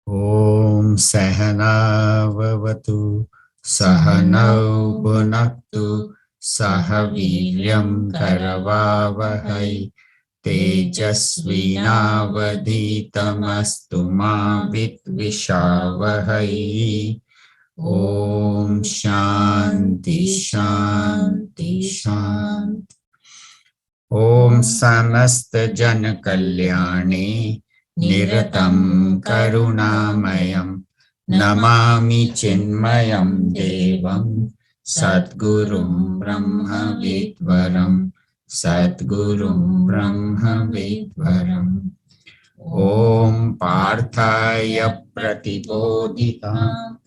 Om Sahanavavatu Sahanau Punaktu Sahaviryam Karavavahai Tejasvinavaditamastu ma Vidvishavahai. Om Shanti Shanti Shanti. Om Samasta Jana Kalyane Niratam Karunamayam Namami Chinmayam Devam Satgurum Brahma Vidvaram Satgurum Brahma Vidvaram. Om Parthaya Pratibodhitam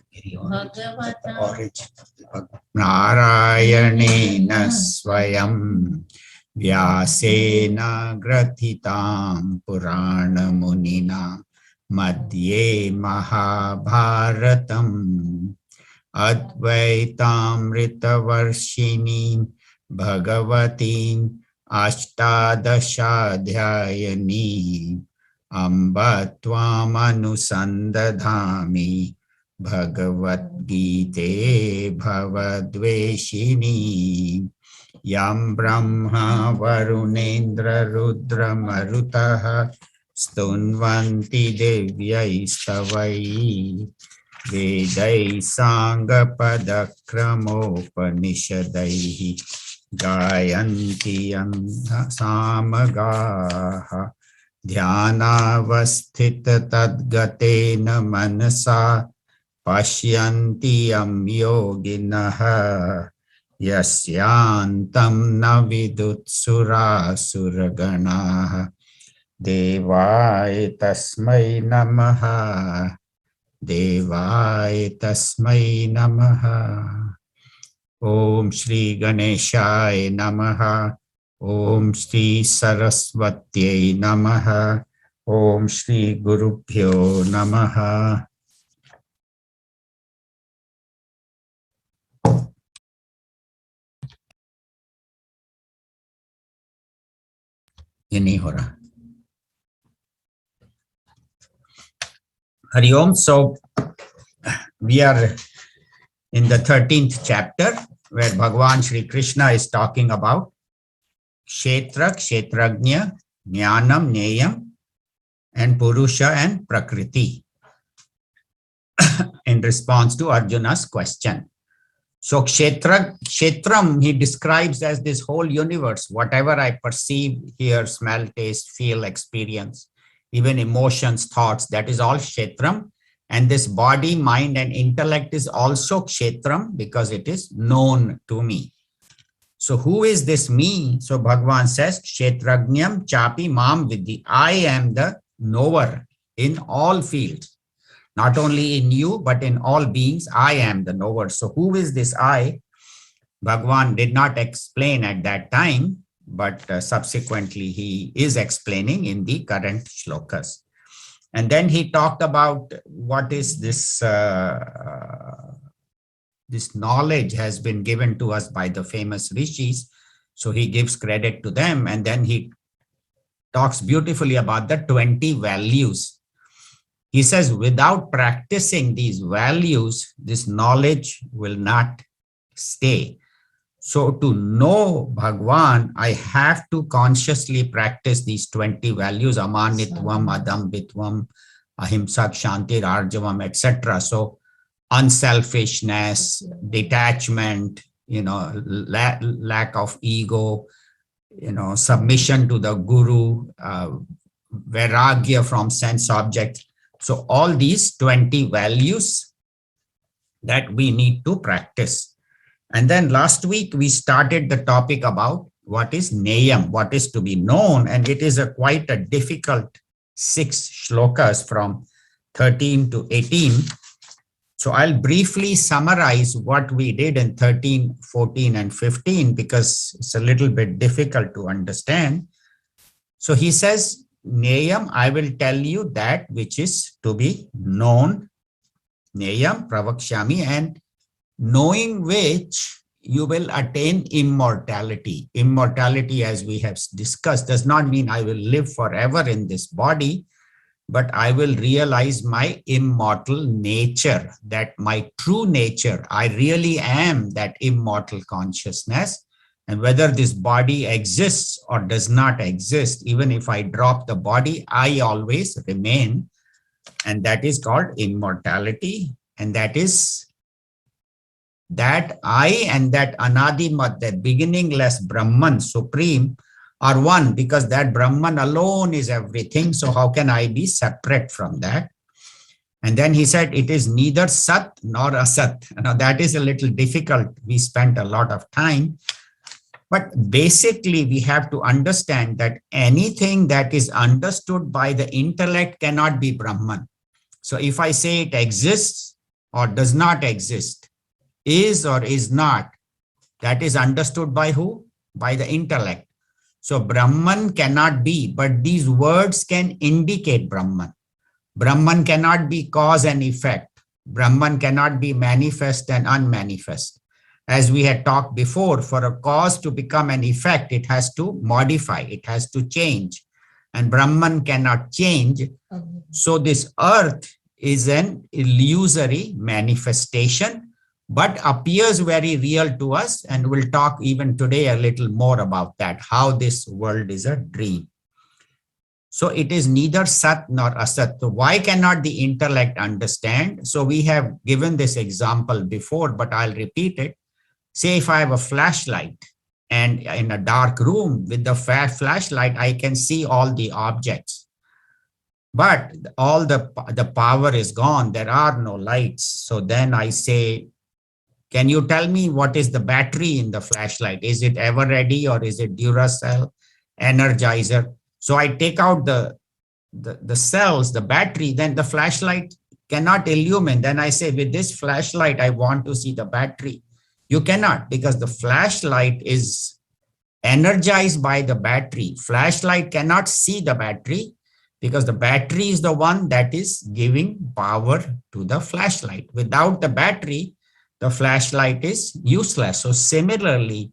Narayanena Swayam Vyasena Gratitam Purana Munina Madhye Mahabharatam Advaitamritavarshini Bhagavatim Ashtadashadhyayani Amba Tvam Anusandadhami Bhagavad Gite Bhavadveshini Yam Brahma Varunendra Rudra Marutaha Stunvanti Devyai Stavai Vedai Sangha Padakramopanishadaihi Gayanti Yam Samagaha Dhyanavasthita Tadgatena Manasa Pashyanti Yam Yoginaha Yasyantam Navidut Sura Suraganaha Devai Tasmai Namaha Devai Tasmai Namaha. Om Shri Ganeshaya Namaha. Om Shri Saraswatyai Namaha. Om Shri Gurubhyo Namaha. ये नहीं हो रहा. Hari Om. So we are in the 13th chapter where Bhagavan Shri Krishna is talking about Kshetra, Kshetrajna, Jnanam, Neyam, and Purusha and Prakriti in response to Arjuna's question. So Kshetram he describes as this whole universe, whatever I perceive, hear, smell, taste, feel, experience, even emotions, thoughts, that is all Kshetram. And this body, mind, and intellect is also Kshetram because it is known to me. So who is this me? So Bhagavan says, Kshetrajnam chapi mam vidhi. I am the knower in all fields. Not only in you, but in all beings, I am the knower. So who is this I? Bhagavan did not explain at that time, but subsequently he is explaining in the current shlokas. And then he talked about what is this, this knowledge has been given to us by the famous rishis. So he gives credit to them. And then he talks beautifully about the 20 values. He says, without practicing these values, this knowledge will not stay. So to know Bhagwan, I have to consciously practice these 20 values, amanitvam, adambitvam, ahimsak, shanti, arjavam, etc. So unselfishness, detachment, lack of ego, submission to the guru, vairagya from sense objects. So all these 20 values that we need to practice. And then last week we started the topic about what is neyam, what is to be known, and it is quite a difficult 6 shlokas from 13 to 18. So I'll briefly summarize what we did in 13, 14, and 15 because it's a little bit difficult to understand. So he says, Neyam, I will tell you that which is to be known. Neyam pravakshami, and knowing which you will attain immortality. Immortality, as we have discussed, does not mean I will live forever in this body, but I will realize my immortal nature, that my true nature, I really am that immortal consciousness. And whether this body exists or does not exist, even if I drop the body, I always remain. And that is called immortality. And that is that I and that Anadimat, that beginningless Brahman, supreme, are one, because that Brahman alone is everything. So how can I be separate from that? And then he said, it is neither Sat nor Asat. Now that is a little difficult. We spent a lot of time. But basically, we have to understand that anything that is understood by the intellect cannot be Brahman. So if I say it exists or does not exist, is or is not, that is understood by who? By the intellect. So Brahman cannot be, but these words can indicate Brahman. Brahman cannot be cause and effect. Brahman cannot be manifest and unmanifest. As we had talked before, for a cause to become an effect, it has to modify, it has to change. And Brahman cannot change. So this earth is an illusory manifestation, but appears very real to us. And we'll talk even today a little more about that, how this world is a dream. So it is neither Sat nor Asat. So why cannot the intellect understand? So we have given this example before, but I'll repeat it. Say if I have a flashlight and in a dark room with the flashlight, I can see all the objects. But all the power is gone. There are no lights. So then I say, can you tell me what is the battery in the flashlight? Is it ever ready or is it Duracell, Energizer? So I take out the cells, the battery, then the flashlight cannot illumine. Then I say, with this flashlight, I want to see the battery. You cannot, because the flashlight is energized by the battery. Flashlight cannot see the battery because the battery is the one that is giving power to the flashlight. Without the battery, the flashlight is useless. So similarly,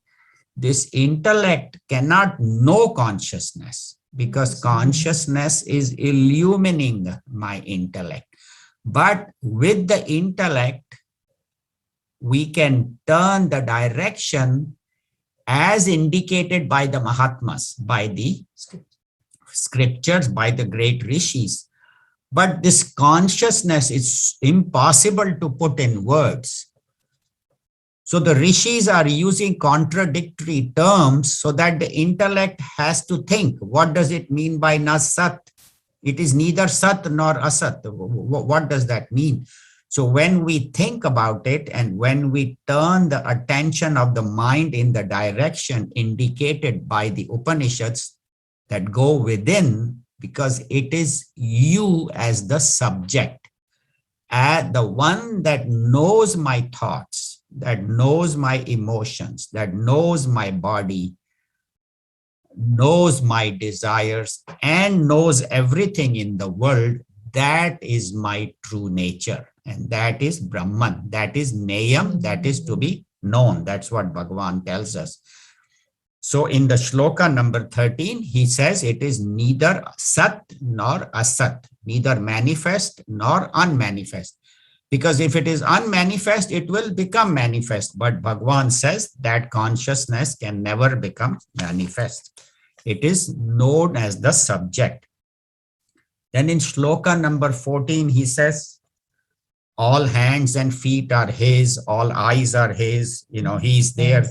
this intellect cannot know consciousness because consciousness is illumining my intellect. But with the intellect, we can turn the direction as indicated by the Mahatmas, by the scriptures, by the great rishis. But this consciousness is impossible to put in words. So the rishis are using contradictory terms so that the intellect has to think, what does it mean by Nasat? It is neither Sat nor Asat. What does that mean? So when we think about it and when we turn the attention of the mind in the direction indicated by the Upanishads that go within, because it is you as the subject, the one that knows my thoughts, that knows my emotions, that knows my body, knows my desires, and knows everything in the world, that is my true nature. And that is Brahman, that is Neyam, that is to be known. That's what Bhagavan tells us. So in the shloka number 13, he says it is neither Sat nor Asat, neither manifest nor unmanifest. Because if it is unmanifest, it will become manifest. But Bhagavan says that consciousness can never become manifest. It is known as the subject. Then in shloka number 14, he says, all hands and feet are his, all eyes are his, he's there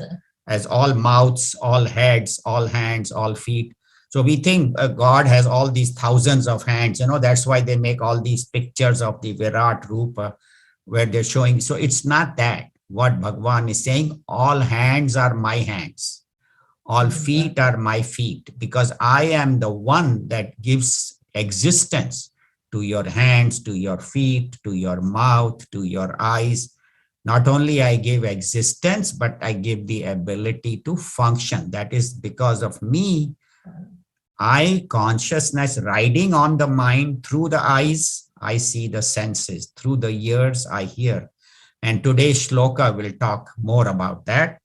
as all mouths, all heads, all hands, all feet. So we think God has all these thousands of hands, that's why they make all these pictures of the Virat Rupa where they're showing. So it's not that. What Bhagavan is saying, all hands are my hands, all feet are my feet, because I am the one that gives existence to your hands, to your feet, to your mouth, to your eyes. Not only I give existence, but I give the ability to function. That is because of me, I consciousness riding on the mind through the eyes, I see the senses, through the ears, I hear. And today's shloka will talk more about that.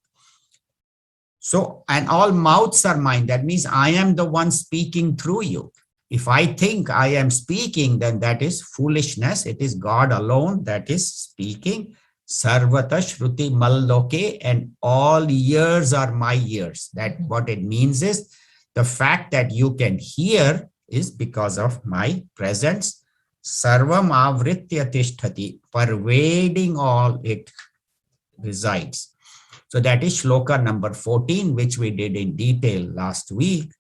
So, and all mouths are mine. That means I am the one speaking through you. If I think I am speaking, then that is foolishness. It is God alone that is speaking. Sarvata Shruti Malloke, and all ears are my ears. That what it means is the fact that you can hear is because of my presence. Sarvam avritya tishtati, pervading all it resides. So that is shloka number 14, which we did in detail last week.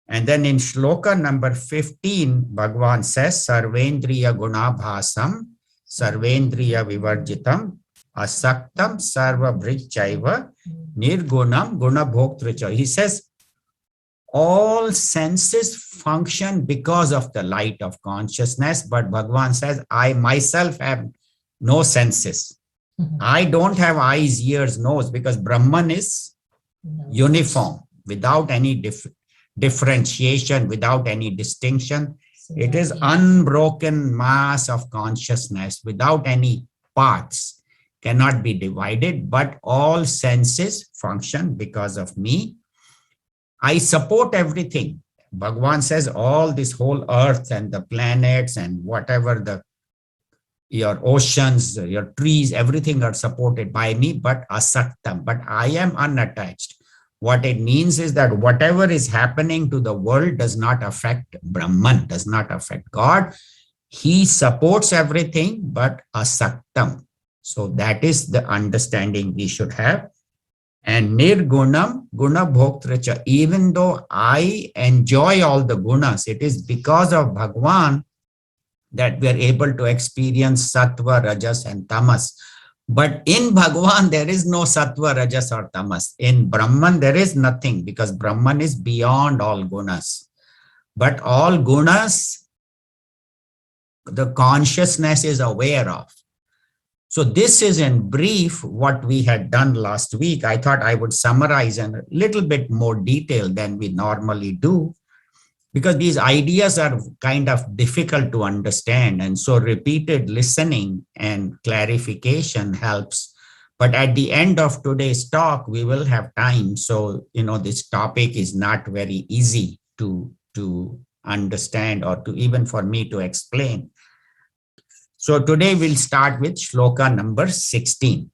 And then in shloka number 15, Bhagavan says, Sarvendriya gunabhasam, Sarvendriya vivarjitam, asaktam sarva bhrichaiva, nirgunam gunabhoktracha. He says, all senses function because of the light of consciousness, but Bhagavan says, I myself have no senses. I don't have eyes, ears, nose, because Brahman is uniform, without any differentiation, without any distinction. It is unbroken mass of consciousness without any parts, cannot be divided, but all senses function because of me. I support everything. Bhagavan says all this whole earth and the planets and whatever your oceans, your trees, everything are supported by me, but asaktam, but I am unattached. What it means is that whatever is happening to the world does not affect Brahman, does not affect God. He supports everything, but asaktam. So that is the understanding we should have. And nirgunam guna bhoktracha, even though I enjoy all the gunas, it is because of Bhagwan that we are able to experience sattva, rajas, and tamas. But in Bhagwan, there is no sattva, rajas, or tamas. In Brahman, there is nothing because Brahman is beyond all gunas. But all gunas, the consciousness is aware of. So this is in brief what we had done last week. I thought I would summarize in a little bit more detail than we normally do, because these ideas are kind of difficult to understand. And so repeated listening and clarification helps. But at the end of today's talk, we will have time. So, this topic is not very easy to understand or to even for me to explain. So today we'll start with shloka number 16.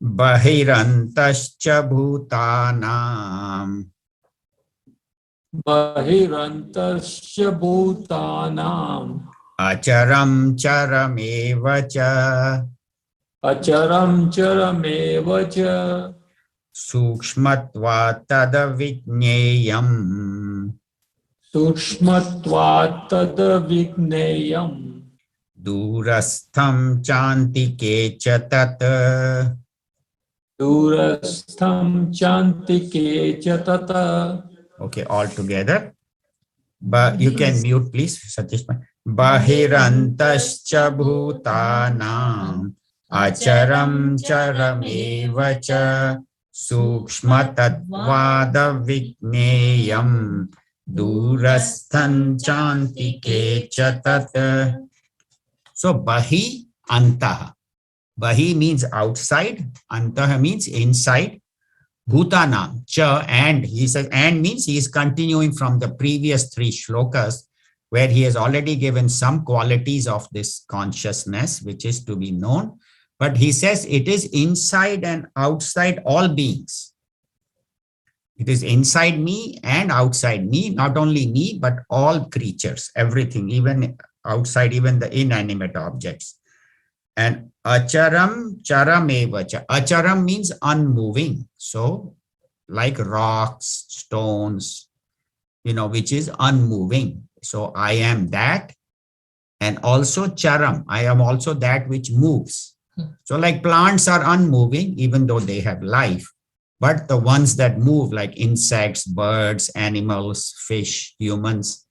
Bahirantascha bhutanam. Bahirantasya bhutanam Acharam charamevacha. acharam charamevacha Sukshmatva tadavijneyam. sukshmatvat tadavigneyam Durastham chantike tat. durastham chantike cha tata. Okay, all together. But you can mute, please, Satish. Bahirantascha bhutanam acharam charamevacha sukshmatadvada vigneyam durasthan chantike chatat. So bahi antaha. Bahi means outside, antaha means inside. Bhutanam, cha, and he says, and means he is continuing from the previous three shlokas where he has already given some qualities of this consciousness, which is to be known. But he says it is inside and outside all beings. It is inside me and outside me, not only me, but all creatures, everything, even outside, even the inanimate objects. And acharam charamevacha. Acharam means unmoving. So like rocks, stones, which is unmoving. So I am that. And also charam, I am also that which moves. So like plants are unmoving, even though they have life. But the ones that move, like insects, birds, animals, fish, humans,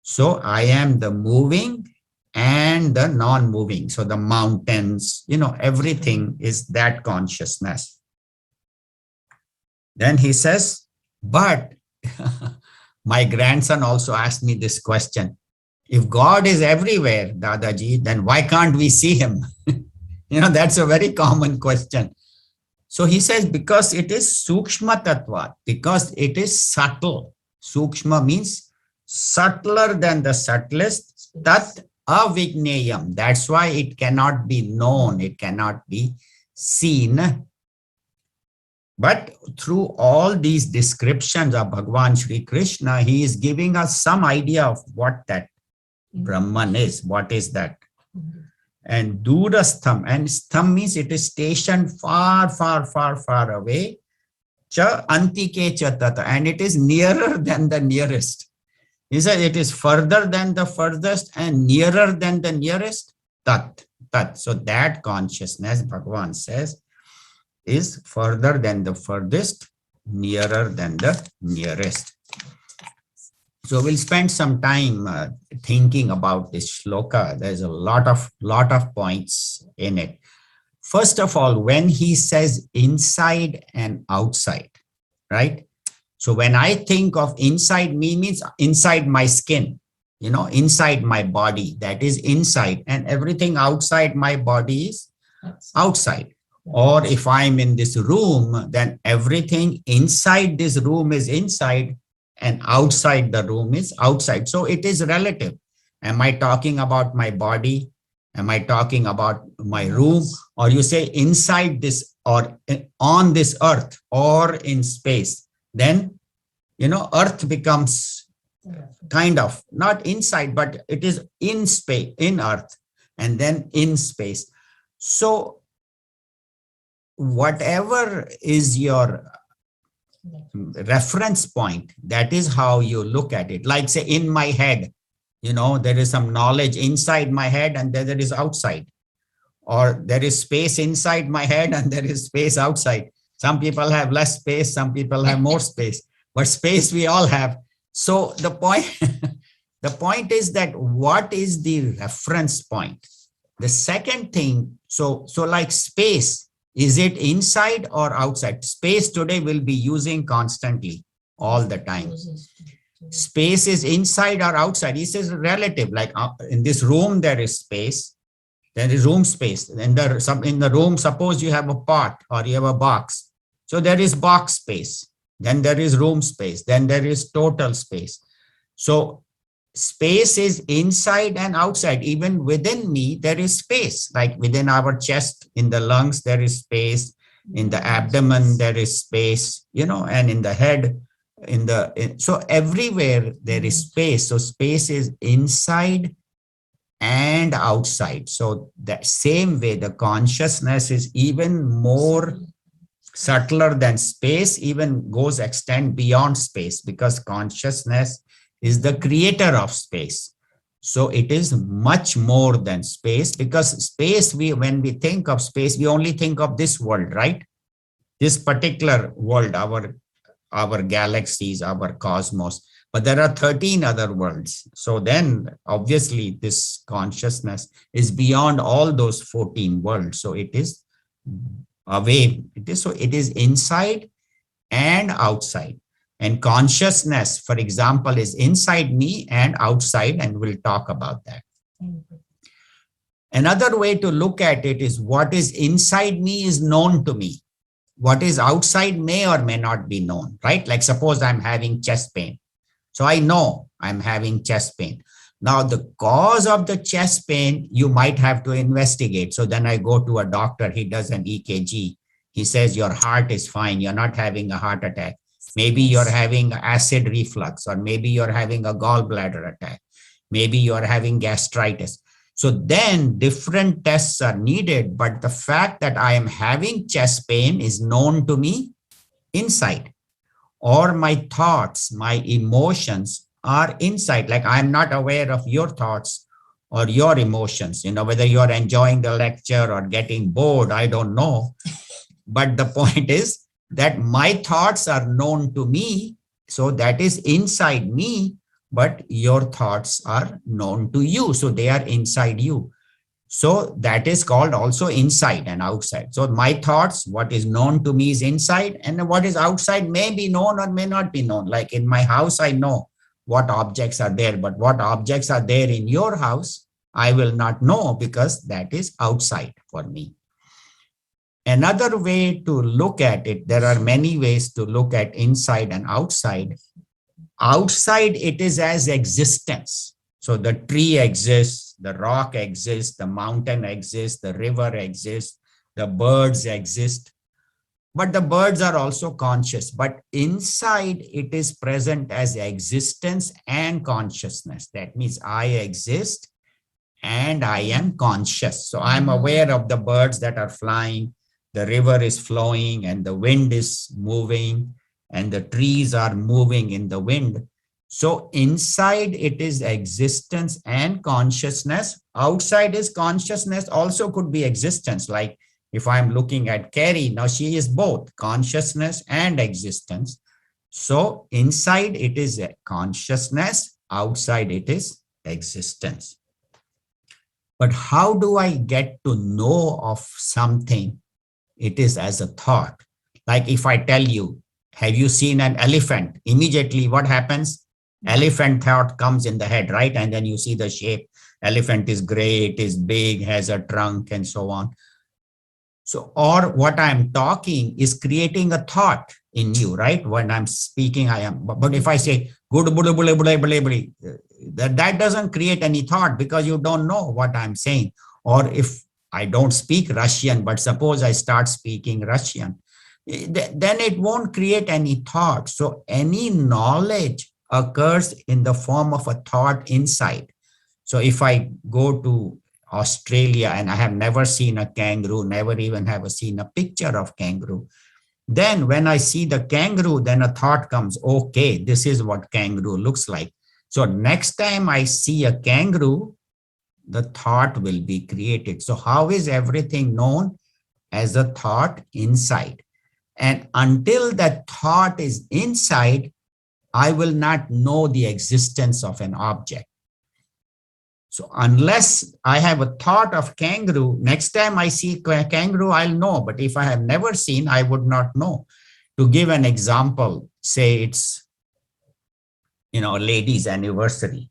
So I am the moving and the non-moving. So the mountains, everything is that consciousness. Then he says, but my grandson also asked me this question. If God is everywhere, Dadaji, then why can't we see him? That's a very common question. So he says, because it is Sukshma Tattva, because it is subtle. Sukshma means subtler than the subtlest. Tat avigneyam. That's why it cannot be known. It cannot be seen. But through all these descriptions of Bhagavan Sri Krishna, he is giving us some idea of what that Brahman is. What is that? And Durastham, and stham means it is stationed far, far, far, far away. Cha antike cha tata, and it is nearer than the nearest. He said it is further than the furthest and nearer than the nearest. Tat, tat. So that consciousness, Bhagavan says, is further than the furthest, nearer than the nearest. So we'll spend some time thinking about this shloka. There's a lot of points in it. First of all, when he says inside and outside, right? So when I think of inside me means inside my skin, inside my body, that is inside, and everything outside my body is outside. Or if I'm in this room, then everything inside this room is inside and outside the room is outside. So it is relative. Am I talking about my body? Am I talking about my room? Or you say inside this or on this earth or in space, then, earth becomes kind of not inside, but it is in space, in earth, and then in space. So whatever is your reference point, that is how you look at it. Like say in my head, there is some knowledge inside my head and there is outside, or there is space inside my head and there is space outside. Some people have less space, some people have more space, but space we all have. So the point is that what is the reference point? The second thing, so like space, is it inside or outside? Space today will be using constantly all the time. Space is inside or outside. He says relative, like in this room, there is space. There is room space. In the room, suppose you have a pot or you have a box. So there is box space. Then there is room space. Then there is total space. So space is inside and outside. Even within me, there is space. Like within our chest, in the lungs, there is space. In the abdomen, there is space, and in the head, so everywhere there is space. So space is inside and outside. So that same way, the consciousness is even more subtler than space, even extend beyond space, because consciousness is the creator of space. So it is much more than space, because space, when we think of space, we only think of this world, right? This particular world, our galaxies, our cosmos, but there are 13 other worlds. So then obviously this consciousness is beyond all those 14 worlds. So it is away. It is inside and outside. And consciousness, for example, is inside me and outside, and we'll talk about that. Another way to look at it is what is inside me is known to me. What is outside may or may not be known, right? Like suppose I'm having chest pain. So I know I'm having chest pain. Now the cause of the chest pain, you might have to investigate. So then I go to a doctor, he does an EKG. He says your heart is fine, you're not having a heart attack. Maybe you're having acid reflux, or maybe you're having a gallbladder attack. Maybe you're having gastritis. So then different tests are needed, but the fact that I am having chest pain is known to me inside. Or my thoughts, my emotions are inside. Like I'm not aware of your thoughts or your emotions, whether you're enjoying the lecture or getting bored, I don't know. But the point is that my thoughts are known to me. So that is inside me. but your thoughts are known to you. So they are inside you. So that is called also inside and outside. So my thoughts, what is known to me is inside, and what is outside may be known or may not be known. Like in my house, I know what objects are there, but what objects are there in your house, I will not know because that is outside for me. Another way to look at it, there are many ways to look at inside and outside. Outside, it is as existence. So the tree exists, the rock exists, the mountain exists, the river exists, the birds exist. But the birds are also conscious. But inside, it is present as existence and consciousness. That means I exist and I am conscious. So I'm aware of the birds that are flying, the river is flowing, and the wind is moving, and the trees are moving in the wind. So inside it is existence and consciousness. Outside is consciousness, also could be existence. Like if I'm looking at Carrie, now she is both consciousness and existence. So inside it is consciousness, outside it is existence. But how do I get to know of something? It is as a thought. Like if I tell you, have you seen an elephant? Immediately what happens? Elephant thought comes in the head, right? And then you see the shape. Elephant is gray, it is big, has a trunk, and so on. So, or what I'm talking is creating a thought in you, right? When I'm speaking, I am. But if I say, good, that doesn't create any thought because you don't know what I'm saying. Or if I don't speak Russian, but suppose I start speaking Russian, then it won't create any thought. So any knowledge occurs in the form of a thought inside. So if I go to Australia and I have never seen a kangaroo, never even have seen a picture of kangaroo, then when I see the kangaroo, then a thought comes, okay, this is what kangaroo looks like. So next time I see a kangaroo, the thought will be created. So how is everything known? As a thought inside. And until that thought is inside, I will not know the existence of an object. So unless I have a thought of kangaroo, next time I see kangaroo, I'll know. But if I have never seen, I would not know. To give an example, say it's, a lady's anniversary,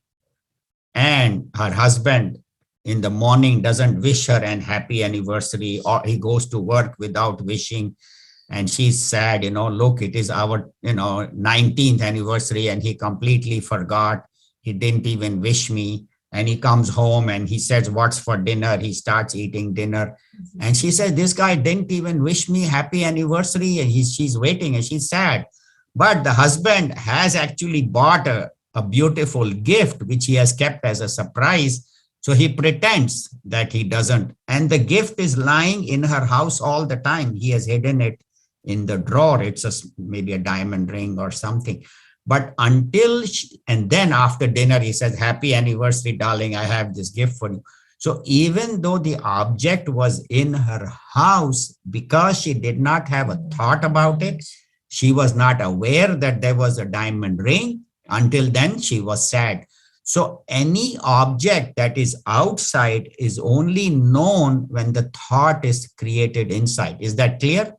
and her husband in the morning doesn't wish her an happy anniversary, or he goes to work without wishing, and she's sad, look, it is our, 19th anniversary, and he completely forgot. He didn't even wish me. And he comes home and he says, what's for dinner? He starts eating dinner. And she says, this guy didn't even wish me happy anniversary. And she's waiting and she's sad. But the husband has actually bought a beautiful gift, which he has kept as a surprise. So he pretends that he doesn't. And the gift is lying in her house all the time. He has hidden it in the drawer. It's maybe a diamond ring or something. But until, and then after dinner, he says, happy anniversary, darling, I have this gift for you. So even though the object was in her house, because she did not have a thought about it, she was not aware that there was a diamond ring. Until then, she was sad. So any object that is outside is only known when the thought is created inside. Is that clear?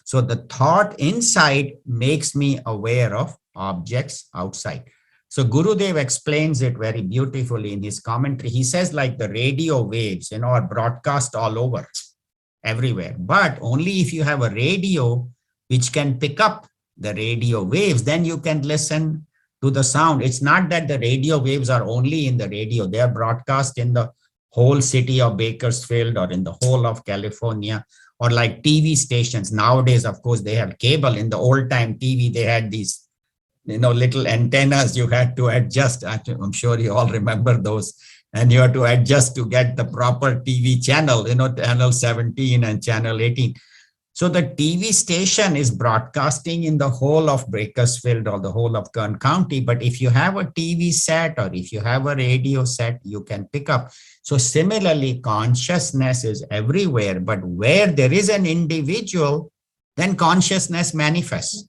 So the thought inside makes me aware of objects outside. So Gurudev explains it very beautifully in his commentary. He says like the radio waves, are broadcast all over, everywhere. But only if you have a radio which can pick up the radio waves, then you can listen to the sound. It's not that the radio waves are only in the radio. They are broadcast in the whole city of Bakersfield or in the whole of California, or like TV stations. Nowadays, of course, they have cable. In the old time TV, they had these little antennas you had to adjust. I'm sure you all remember those. And you have to adjust to get the proper TV channel, channel 17 and channel 18. So the TV station is broadcasting in the whole of Bakersfield or the whole of Kern County. But if you have a TV set or if you have a radio set, you can pick up. So similarly, consciousness is everywhere. But where there is an individual, then consciousness manifests.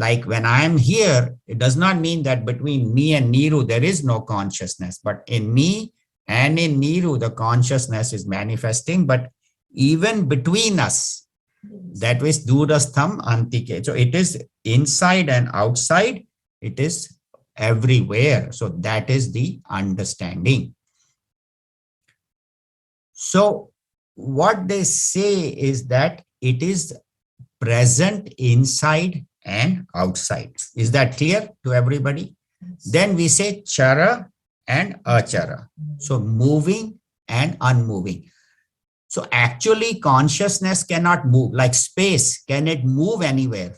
Like when I am here, it does not mean that between me and Niru, there is no consciousness, but in me and in Niru, the consciousness is manifesting, but even between us, that is Durastham Antike. So it is inside and outside, it is everywhere. So that is the understanding. So what they say is that it is present inside and outside. Is that clear to everybody? Then we say chara and achara. So moving and unmoving. So actually consciousness cannot move like space. Can it move anywhere?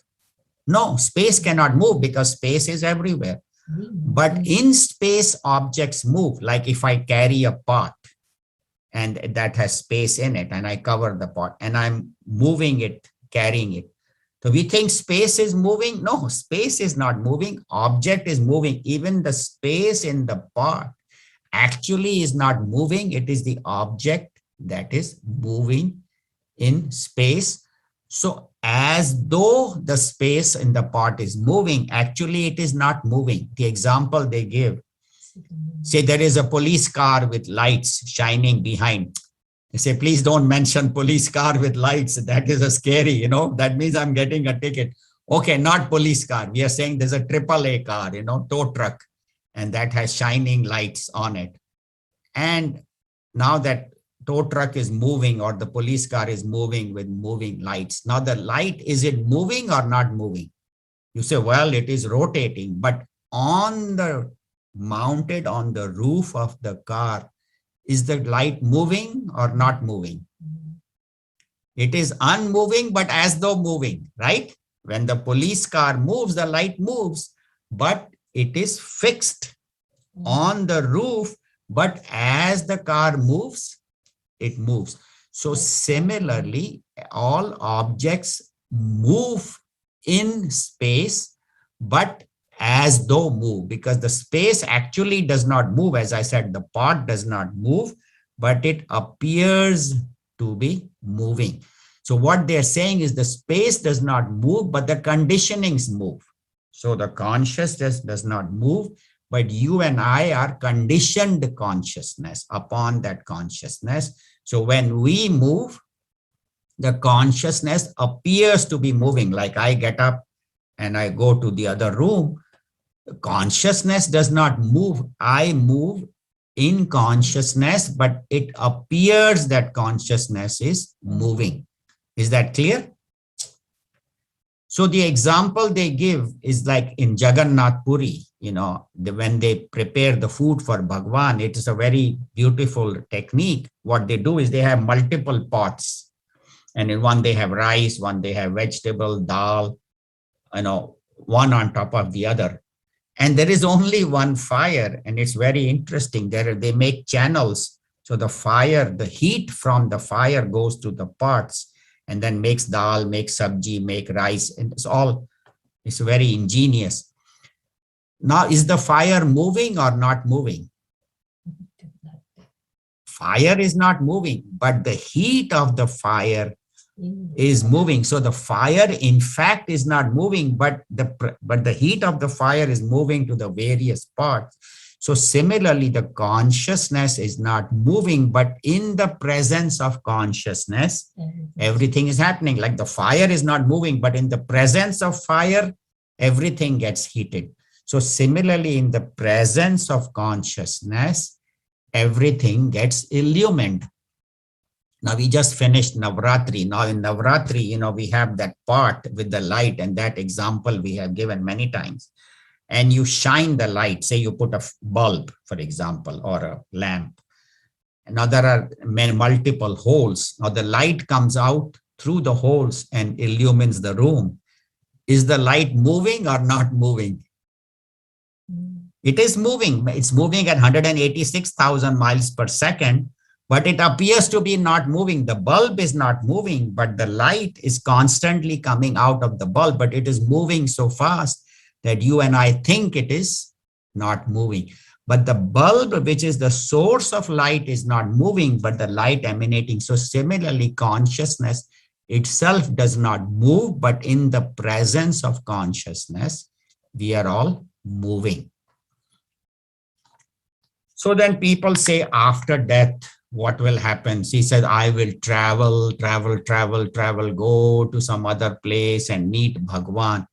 No, space cannot move because space is everywhere. But in space, objects move. Like if I carry a pot and that has space in it and I cover the pot and I'm moving it, carrying it. So we think space is moving. No, space is not moving. Object is moving. Even the space in the pot actually is not moving. It is the object that is moving in space. So as though the space in the pot is moving, actually it is not moving. The example they give, say there is a police car with lights shining behind. They say, please don't mention police car with lights. That is a scary, that means I'm getting a ticket. Okay, not police car. We are saying there's a AAA car, tow truck, and that has shining lights on it. And now that tow truck is moving or the police car is moving with moving lights. Now the light, is it moving or not moving? You say, well, it is rotating, but mounted on the roof of the car, is the light moving or not moving? It is unmoving, but as though moving, right? When the police car moves, the light moves, but it is fixed on the roof. But as the car moves, it moves. So similarly, all objects move in space, but as though move, because the space actually does not move. As I said, the pot does not move, but it appears to be moving. So what they're saying is the space does not move, but the conditionings move. So the consciousness does not move, but you and I are conditioned consciousness upon that consciousness. So when we move, the consciousness appears to be moving. Like I get up and I go to the other room. Consciousness does not move. I move in consciousness, but it appears that consciousness is moving. Is that clear? So the example they give is like in Jagannath Puri, when they prepare the food for Bhagwan, it is a very beautiful technique. What they do is they have multiple pots. And in one they have rice, one they have vegetable, dal, one on top of the other. And there is only one fire, and it's very interesting. They make channels. So the fire, the heat from the fire goes to the pots and then makes dal, makes sabji, make rice. And it's very ingenious. Now, is the fire moving or not moving? Fire is not moving, but the heat of the fire is moving. So the fire, in fact, is not moving, but the heat of the fire is moving to the various parts. So similarly, the consciousness is not moving, but in the presence of consciousness, everything is happening. Like the fire is not moving, but in the presence of fire, everything gets heated. So similarly, in the presence of consciousness, everything gets illumined. Now we just finished Navratri. Now in Navratri, we have that part with the light, and that example we have given many times. And you shine the light, say you put a bulb, for example, or a lamp. And now there are multiple holes. Now the light comes out through the holes and illumines the room. Is the light moving or not moving? It is moving. It's moving at 186,000 miles per second, but it appears to be not moving. The bulb is not moving, but the light is constantly coming out of the bulb, but it is moving so fast that you and I think it is not moving. But the bulb, which is the source of light, is not moving, but the light emanating. So similarly, consciousness itself does not move, but in the presence of consciousness, we are all moving. So then people say after death, what will happen? He said, I will travel, go to some other place and meet Bhagwan.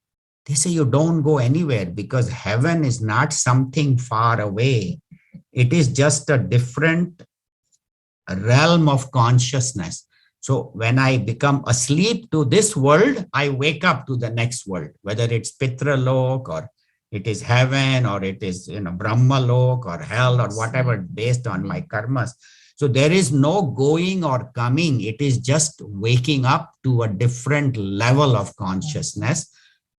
They say you don't go anywhere because heaven is not something far away. It is just a different realm of consciousness. So when I become asleep to this world, I wake up to the next world, whether it's Pitralok or it is heaven or it is Brahmalok or hell or whatever based on my karmas. So there is no going or coming. It is just waking up to a different level of consciousness.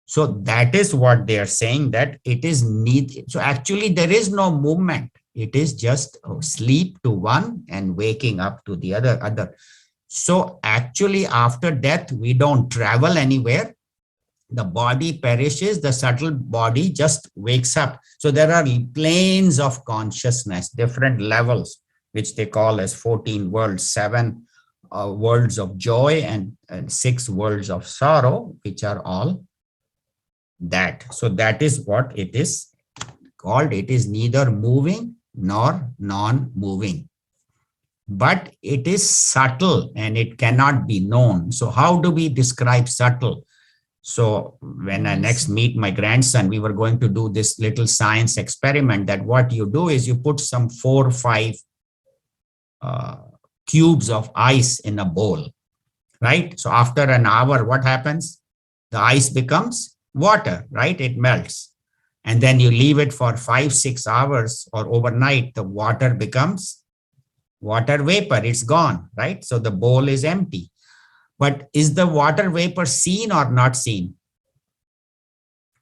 So that is what they are saying, that it is need. So actually there is no movement. It is just sleep to one and waking up to the other. So actually after death, we don't travel anywhere. The body perishes, the subtle body just wakes up. So there are planes of consciousness, different levels, which they call as 14 worlds, 7 worlds of joy and 6 worlds of sorrow, which are all that. So that is what it is called. It is neither moving nor non-moving, but it is subtle and it cannot be known. So how do we describe subtle? So when I next meet my grandson, we were going to do this little science experiment that what you do is you put some 4 or 5 cubes of ice in a bowl, right? So after an hour, what happens? The ice becomes water, right? It melts. And then you leave it for 5-6 hours or overnight, the water becomes water vapor. It's gone, right? So the bowl is empty. But is the water vapor seen or not seen?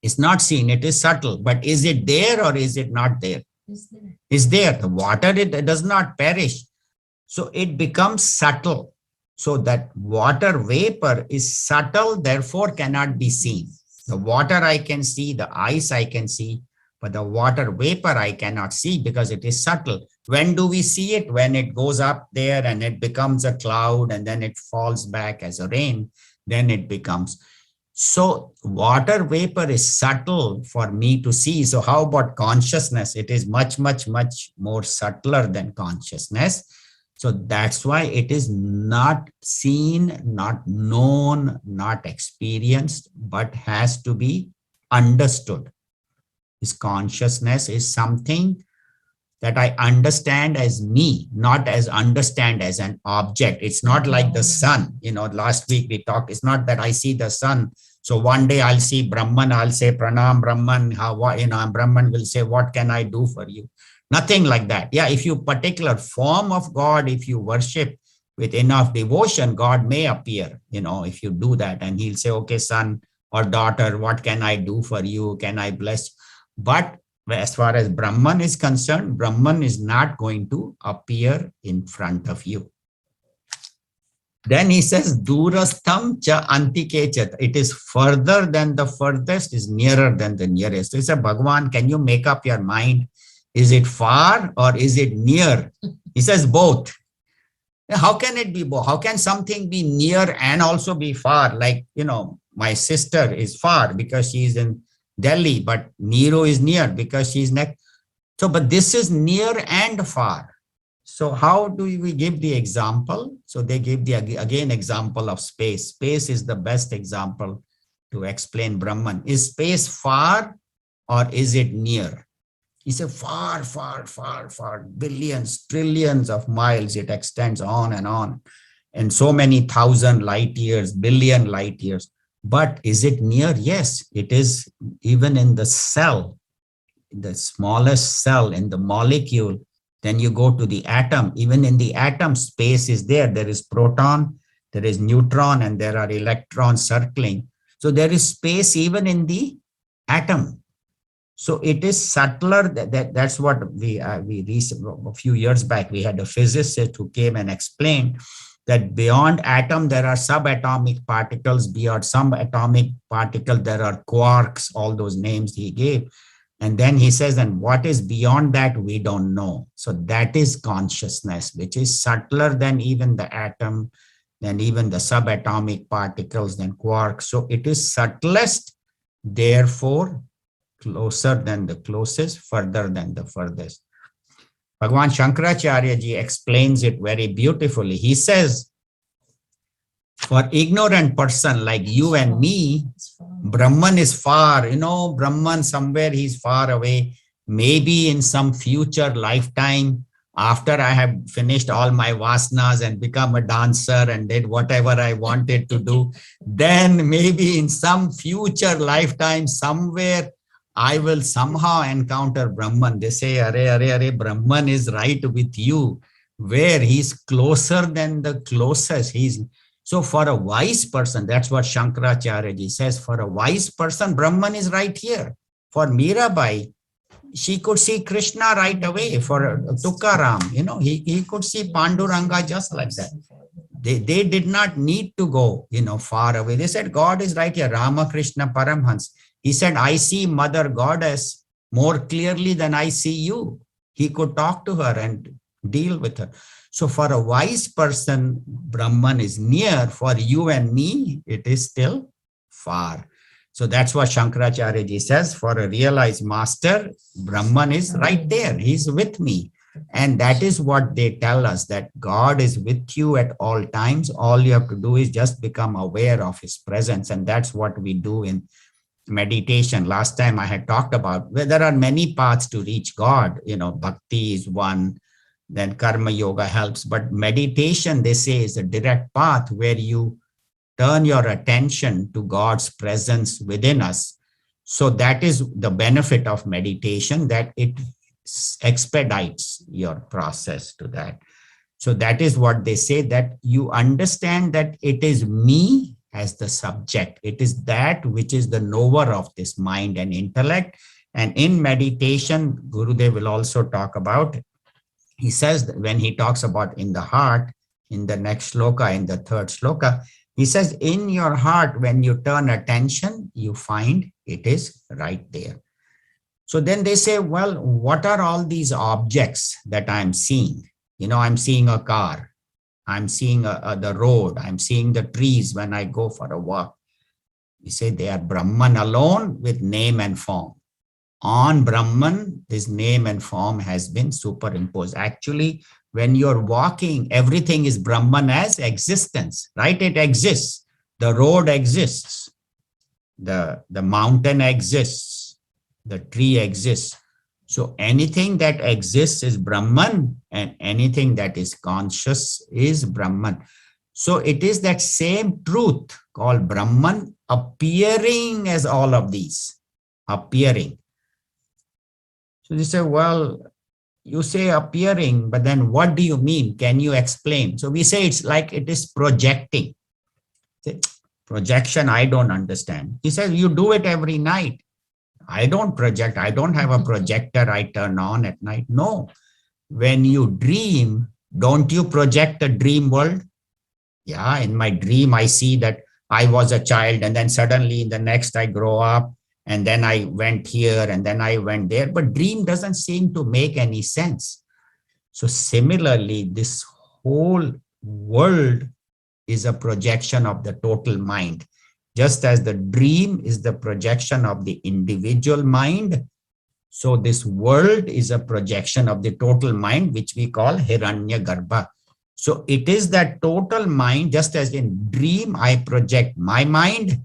It's not seen. It is subtle. But is it there or is it not there? It's there. The water, it does not perish. So it becomes subtle. So that water vapor is subtle, therefore cannot be seen. The water I can see, the ice I can see, but the water vapor I cannot see because it is subtle. When do we see it? When it goes up there and it becomes a cloud and then it falls back as a rain, then it becomes. So water vapor is subtle for me to see. So how about consciousness? It is much, much, much more subtler than consciousness. So that's why it is not seen, not known, not experienced, but has to be understood. This consciousness is something that I understand as me, not as understand as an object. It's not like the sun. Last week we talked, it's not that I see the sun. So one day I'll see Brahman, I'll say, Pranam Brahman, Brahman will say, what can I do for you? Nothing like that. Yeah, if you particular form of God, if you worship with enough devotion, God may appear, if you do that and he'll say, okay, son or daughter, what can I do for you? Can I bless? But as far as Brahman is concerned, Brahman is not going to appear in front of you. Then he says, Durastham cha antikechat. It is further than the furthest, is nearer than the nearest. So he said, Bhagavan, can you make up your mind? Is it far or is it near? He says both. How can it be both? How can something be near and also be far? Like, my sister is far because she's in Delhi, but Nero is near because she's next. So, but this is near and far. So how do we give the example? So they give the, again, example of space. Space is the best example to explain Brahman. Is space far or is it near? He said far, far, far, far, billions, trillions of miles. It extends on. And so many thousand light years, billion light years. But is it near? Yes, it is. Even in the cell, the smallest cell in the molecule, then you go to the atom. Even in the atom, space is there. There is proton, there is neutron, and there are electrons circling. So there is space even in the atom. So it is subtler. That's what we researched a few years back. We had a physicist who came and explained that beyond atom, there are subatomic particles. Beyond subatomic particle, there are quarks, all those names he gave. And then he says, and what is beyond that, we don't know. So that is consciousness, which is subtler than even the atom, then even the subatomic particles, then quarks. So it is subtlest, therefore closer than the closest, further than the furthest. Bhagwan Shankaracharya ji explains it very beautifully. He says, for ignorant person like you and me, Brahman is far, Brahman somewhere he's far away. Maybe in some future lifetime, after I have finished all my vasanas and become a dancer and did whatever I wanted to do, then maybe in some future lifetime, somewhere I will somehow encounter Brahman. They say, Are, Brahman is right with you, where he's closer than the closest. So for a wise person, that's what Shankaracharya ji says, for a wise person, Brahman is right here. For Mirabai, she could see Krishna right away. For Tukaram, he could see Panduranga just like that. They did not need to go, far away. They said, God is right here. Ramakrishna Paramhans. He said, I see Mother Goddess more clearly than I see you. He could talk to her and deal with her. So for a wise person, Brahman is near. For you and me, it is still far. So that's what Shankaracharya ji says. For a realized master, Brahman is right there. He's with me. And that is what they tell us, that God is with you at all times. All you have to do is just become aware of his presence. And that's what we do in meditation. Last time I had talked about where there are many paths to reach God. Bhakti is one, then karma yoga helps. But meditation, they say, is a direct path where you turn your attention to God's presence within us. So that is the benefit of meditation, that it expedites your process to that. So that is what they say, that you understand that it is me as the subject. It is that which is the knower of this mind and intellect. And in meditation, Gurudev will also talk about, he says that when he talks about in the heart, in the next shloka, in the third shloka, he says, in your heart, when you turn attention, you find it is right there. So then they say, well, what are all these objects that I'm seeing? I'm seeing a car. I'm seeing the road. I'm seeing the trees when I go for a walk. We say they are Brahman alone with name and form. On Brahman, this name and form has been superimposed. Actually, when you're walking, everything is Brahman as existence, right? It exists. The road exists. The mountain exists. The tree exists. So anything that exists is Brahman, and anything that is conscious is Brahman. So it is that same truth called Brahman appearing as all of these, appearing. So they say, well, you say appearing, but then what do you mean? Can you explain? So we say it's like it is projecting. Projection, I don't understand. He says, you do it every night. I don't project. I don't have a projector I turn on at night. No. When you dream, don't you project a dream world? Yeah, in my dream, I see that I was a child, and then suddenly in the next I grow up, and then I went here, and then I went there. But dream doesn't seem to make any sense. So similarly, this whole world is a projection of the total mind. Just as the dream is the projection of the individual mind, so this world is a projection of the total mind, which we call Hiranyagarbha. So it is that total mind, just as in dream, I project my mind.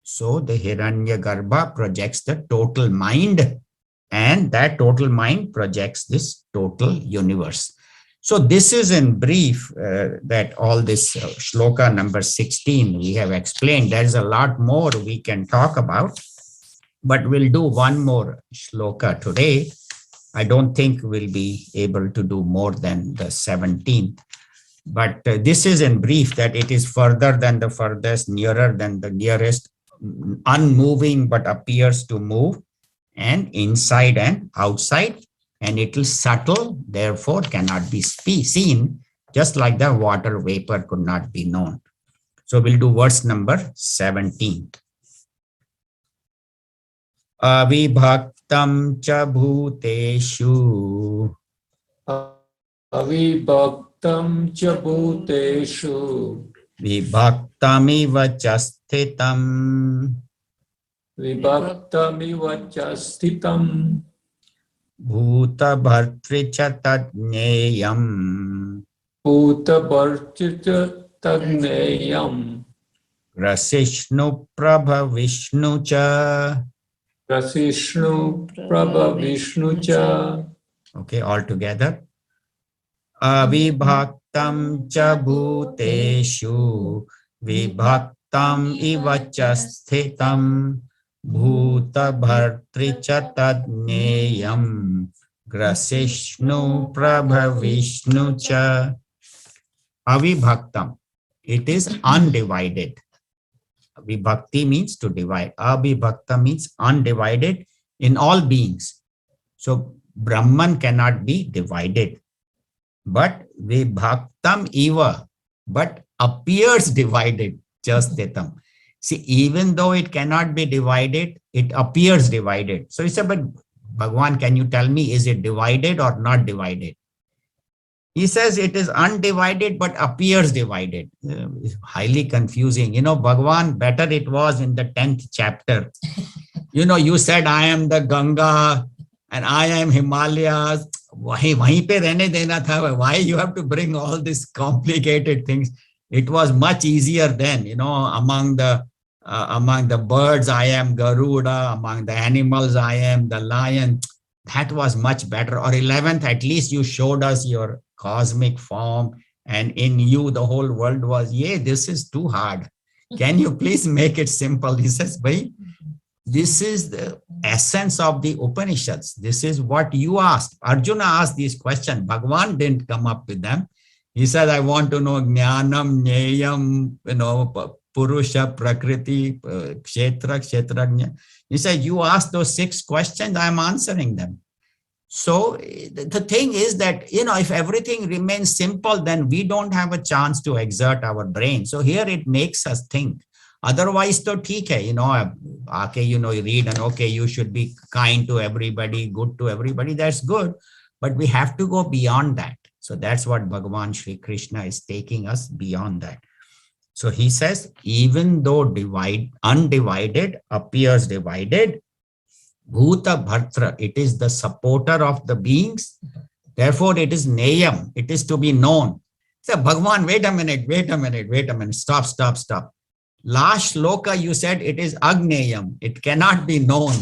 So the Hiranyagarbha projects the total mind, and that total mind projects this total universe. So this is in brief that all this shloka number 16 we have explained. There's a lot more we can talk about, but we'll do one more shloka today. I don't think we'll be able to do more than the 17th. But this is in brief that it is further than the furthest, nearer than the nearest, unmoving but appears to move, and inside and outside, and it is subtle, therefore cannot be seen, just like the water vapor could not be known. So we'll do verse number 17. Avibhaktam cha bhuteshu Avibhaktam cha bhuteshu vibhaktamiva cha sthitam vibhaktamiva cha sthitam bhuta bhartri cha tadnyeyam bhuta bhartya tagneyam Rasishnu Prabha Vishnu cha. Rasishnu Prabha Vishnu cha Okay, all together. Avibhaktam cha bhuteshu vibhaktam iva cha sthitam bhuta bhartri cha tadnyeyam Grasishnu Prabha Vishnu cha. Avibhaktam, it is undivided. Vibhakti means to divide. Abhibhakta means undivided in all beings. So Brahman cannot be divided. But vibhaktam eva, but appears divided, jastetam. See, even though it cannot be divided, it appears divided. So he said, but Bhagwan, can you tell me, is it divided or not divided? He says it is undivided but appears divided. It's highly confusing. You know, Bhagwan, better it was in the 10th chapter. You know, you said, I am the Ganga and I am Himalayas. Wahi pe rehne dena tha. Why you have to bring all these complicated things? It was much easier then, you know, among the birds, I am Garuda, among the animals, I am the lion. That was much better. Or 11th, at least you showed us your cosmic form, and in you the whole world was, yeah, this is too hard. Can you please make it simple? He says, bhai, this is the essence of the Upanishads. This is what you asked. Arjuna asked these questions. Bhagwan didn't come up with them. He said, I want to know Jnanam, Jneyam, you know, Purusha, Prakriti, Kshetra, Kshetrajna. He said, you asked those 6 questions, I'm answering them. So the thing is that, you know, if everything remains simple, then we don't have a chance to exert our brain. So here it makes us think. Otherwise, to theek hai, you know, you read and okay, you should be kind to everybody, good to everybody. That's good. But we have to go beyond that. So that's what Bhagavan Shri Krishna is taking us beyond that. So he says, even though undivided appears divided, Bhuta Bhartra, it is the supporter of the beings. Therefore, it is Neyam, it is to be known. So, Bhagavan, wait a minute. Stop. Last shloka, you said it is Agneyam, it cannot be known.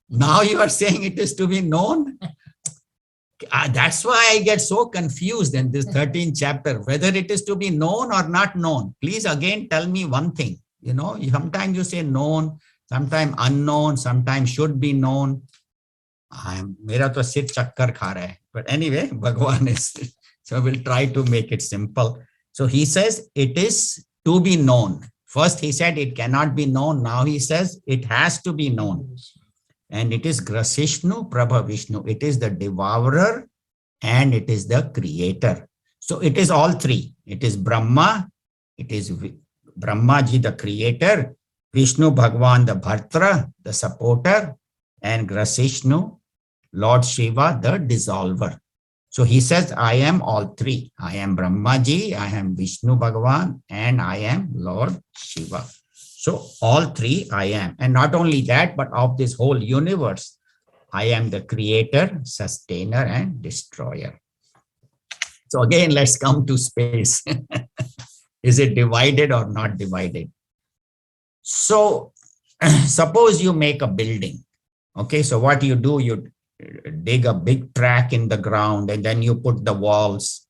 Now you are saying it is to be known. That's why I get so confused in this 13th chapter, whether it is to be known or not known. Please again tell me one thing. You know, sometimes you say known, sometimes unknown, sometimes should be known. Mera to sit chakkar kha raha hai. But anyway, Bhagwan is, so we'll try to make it simple. So he says it is to be known. First he said it cannot be known. Now he says it has to be known. And it is Grasishnu Prabha Vishnu. It is the devourer and it is the creator. So it is all 3. It is Brahma. It is Brahmaji, the creator. Vishnu Bhagwan, the Bhartra, the supporter. And Grasishnu, Lord Shiva, the dissolver. So he says, I am all 3. I am Brahmaji, I am Vishnu Bhagwan, and I am Lord Shiva. So all 3 I am. And not only that, but of this whole universe, I am the creator, sustainer, and destroyer. So again, let's come to space. Is it divided or not divided? So suppose you make a building. Okay, so what you do, you dig a big track in the ground and then you put the walls.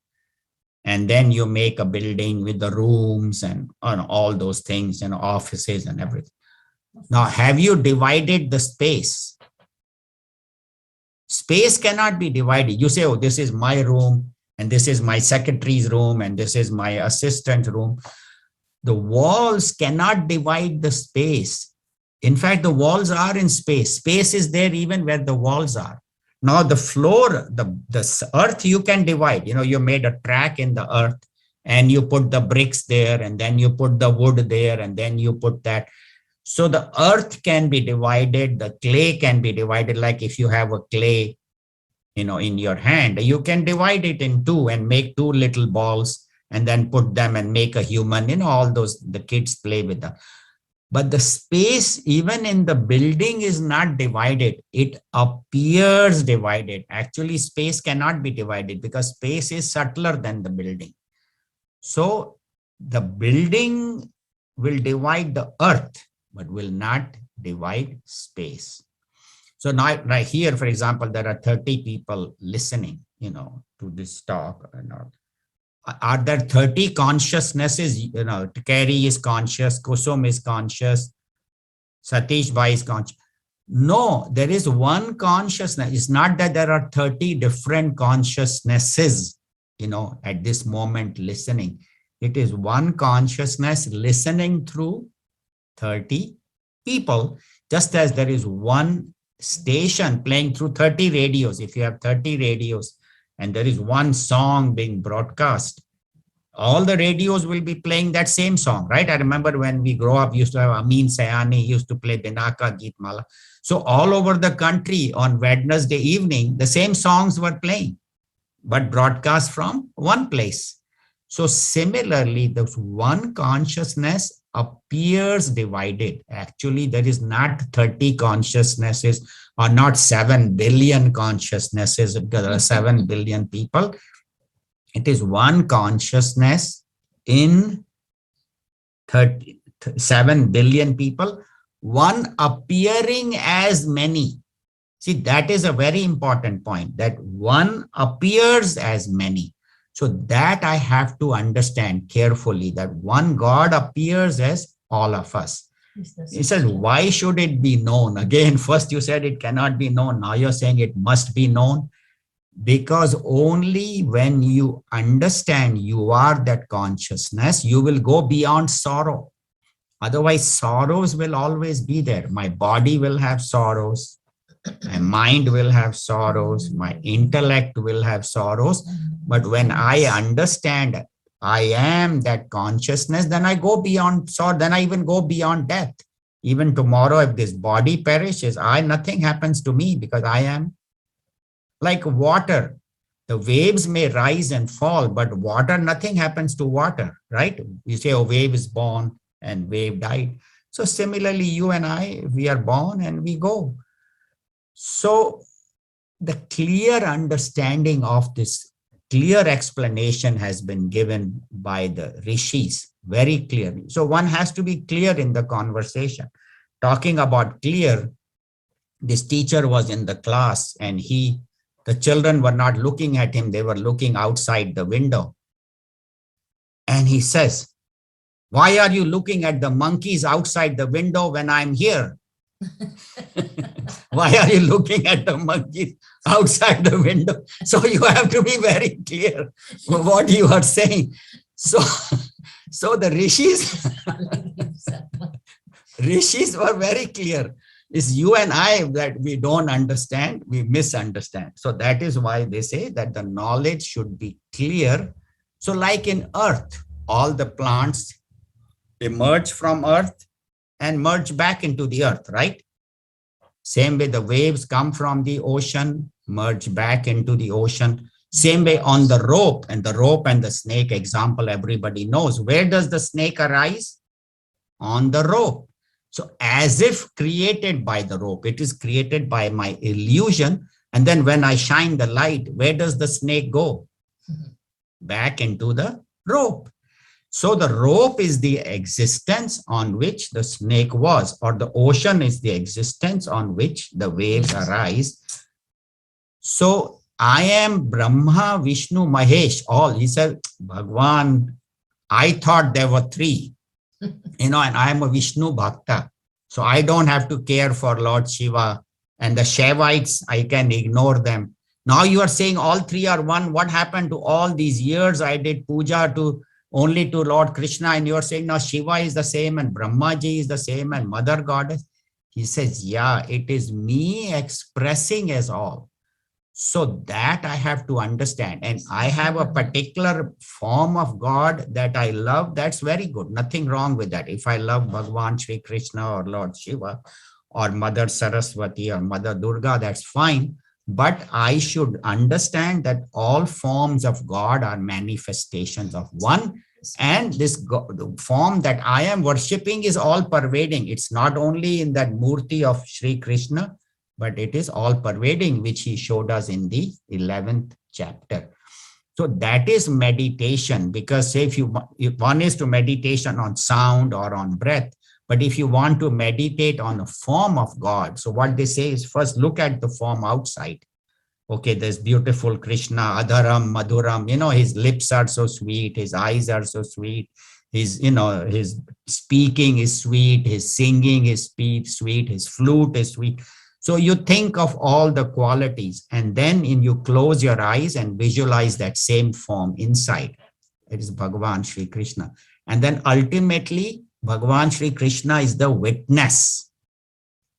And then you make a building with the rooms and all those things, and offices and everything. Now, have you divided the space? Space cannot be divided. You say, oh, this is my room, and this is my secretary's room, and this is my assistant's room. The walls cannot divide the space. In fact, the walls are in space. Space is there even where the walls are. Now the floor, the earth you can divide. You know, you made a track in the earth and you put the bricks there and then you put the wood there and then you put that. So the earth can be divided, the clay can be divided. Like if you have a clay in your hand. You can divide it in two and make two little balls and then put them and make a human, all those, the kids play with them. But the space, even in the building, is not divided. It appears divided. Actually, space cannot be divided because space is subtler than the building. So the building will divide the earth, but will not divide space. So now, right here, for example, there are 30 people listening, to this talk. Are there 30 consciousnesses? Kerry is conscious, Kusum is conscious, Satish Bhai is conscious. No, there is one consciousness. It's not that there are 30 different consciousnesses, at this moment listening. It is one consciousness listening through 30 people, just as there is one station playing through 30 radios. If you have 30 radios and there is one song being broadcast, all the radios will be playing that same song, right? I remember when we grow up, used to have Amin Sayani, used to play Binaka Geet Mala. So all over the country on Wednesday evening, the same songs were playing, but broadcast from one place. So similarly, the one consciousness appears divided. Actually, there is not 30 consciousnesses or not 7 billion consciousnesses, because there are 7 billion people. It is one consciousness in 7 billion people, one appearing as many. See, that is a very important point, that one appears as many. So that I have to understand carefully, that one God appears as all of us. He says, why should it be known? Again, first you said it cannot be known. Now you're saying it must be known. Because only when you understand you are that consciousness, you will go beyond sorrow. Otherwise, sorrows will always be there. My body will have sorrows. My mind will have sorrows. My intellect will have sorrows. But when I understand I am that consciousness, then I go beyond sorrow. Then I even go beyond death. Even tomorrow, if this body perishes, nothing happens to me because I am. Like water, the waves may rise and fall, but water, nothing happens to water, right? You say a wave is born and wave died. So similarly, you and I, we are born and we go. So the clear understanding of this, clear explanation has been given by the rishis very clearly. So one has to be clear in the conversation. Talking about clear, this teacher was in the class and the children were not looking at him, they were looking outside the window. And he says, why are you looking at the monkeys outside the window when I'm here? Why are you looking at the monkeys outside the window? So you have to be very clear what you are saying. So the rishis were very clear. It's you and I that we don't understand, we misunderstand. So that is why they say that the knowledge should be clear. So like in earth, all the plants emerge from earth and merge back into the earth, right? Same way the waves come from the ocean, merge back into the ocean. Same way on the rope, and the rope and the snake example everybody knows. Where does the snake arise? On the rope. So as if created by the rope, it is created by my illusion. And then when I shine the light, where does the snake go? Back into the rope. So the rope is the existence on which the snake was, or the ocean is the existence on which the waves arise. So I am Brahma, Vishnu, Mahesh, all. He said, Bhagwan, I thought there were 3. And I am a Vishnu Bhakta. So I don't have to care for Lord Shiva. And the Shaivites, I can ignore them. Now you are saying all 3 are one. What happened to all these years I did puja only to Lord Krishna? And you are saying now Shiva is the same and Brahmaji is the same and Mother Goddess. He says, yeah, it is me expressing as all. So that I have to understand. And I have a particular form of God that I love. That's very good. Nothing wrong with that. If I love Bhagwan Shri Krishna or Lord Shiva or Mother Saraswati or Mother Durga, that's fine. but I should understand that all forms of God are manifestations of one. And this the form that I am worshipping is all pervading. It's not only in that Murti of Sri Krishna, but it is all pervading, which he showed us in the 11th chapter. So that is meditation, because say if one is to meditation on sound or on breath, but if you want to meditate on a form of God, so what they say is first look at the form outside. Okay, there's beautiful Krishna, Adharam, Madhuram, his lips are so sweet, his eyes are so sweet, his speaking is sweet, his singing is sweet, his flute is sweet. So you think of all the qualities, and then you close your eyes and visualize that same form inside. It is Bhagavan Sri Krishna. And then ultimately, Bhagavan Sri Krishna is the witness.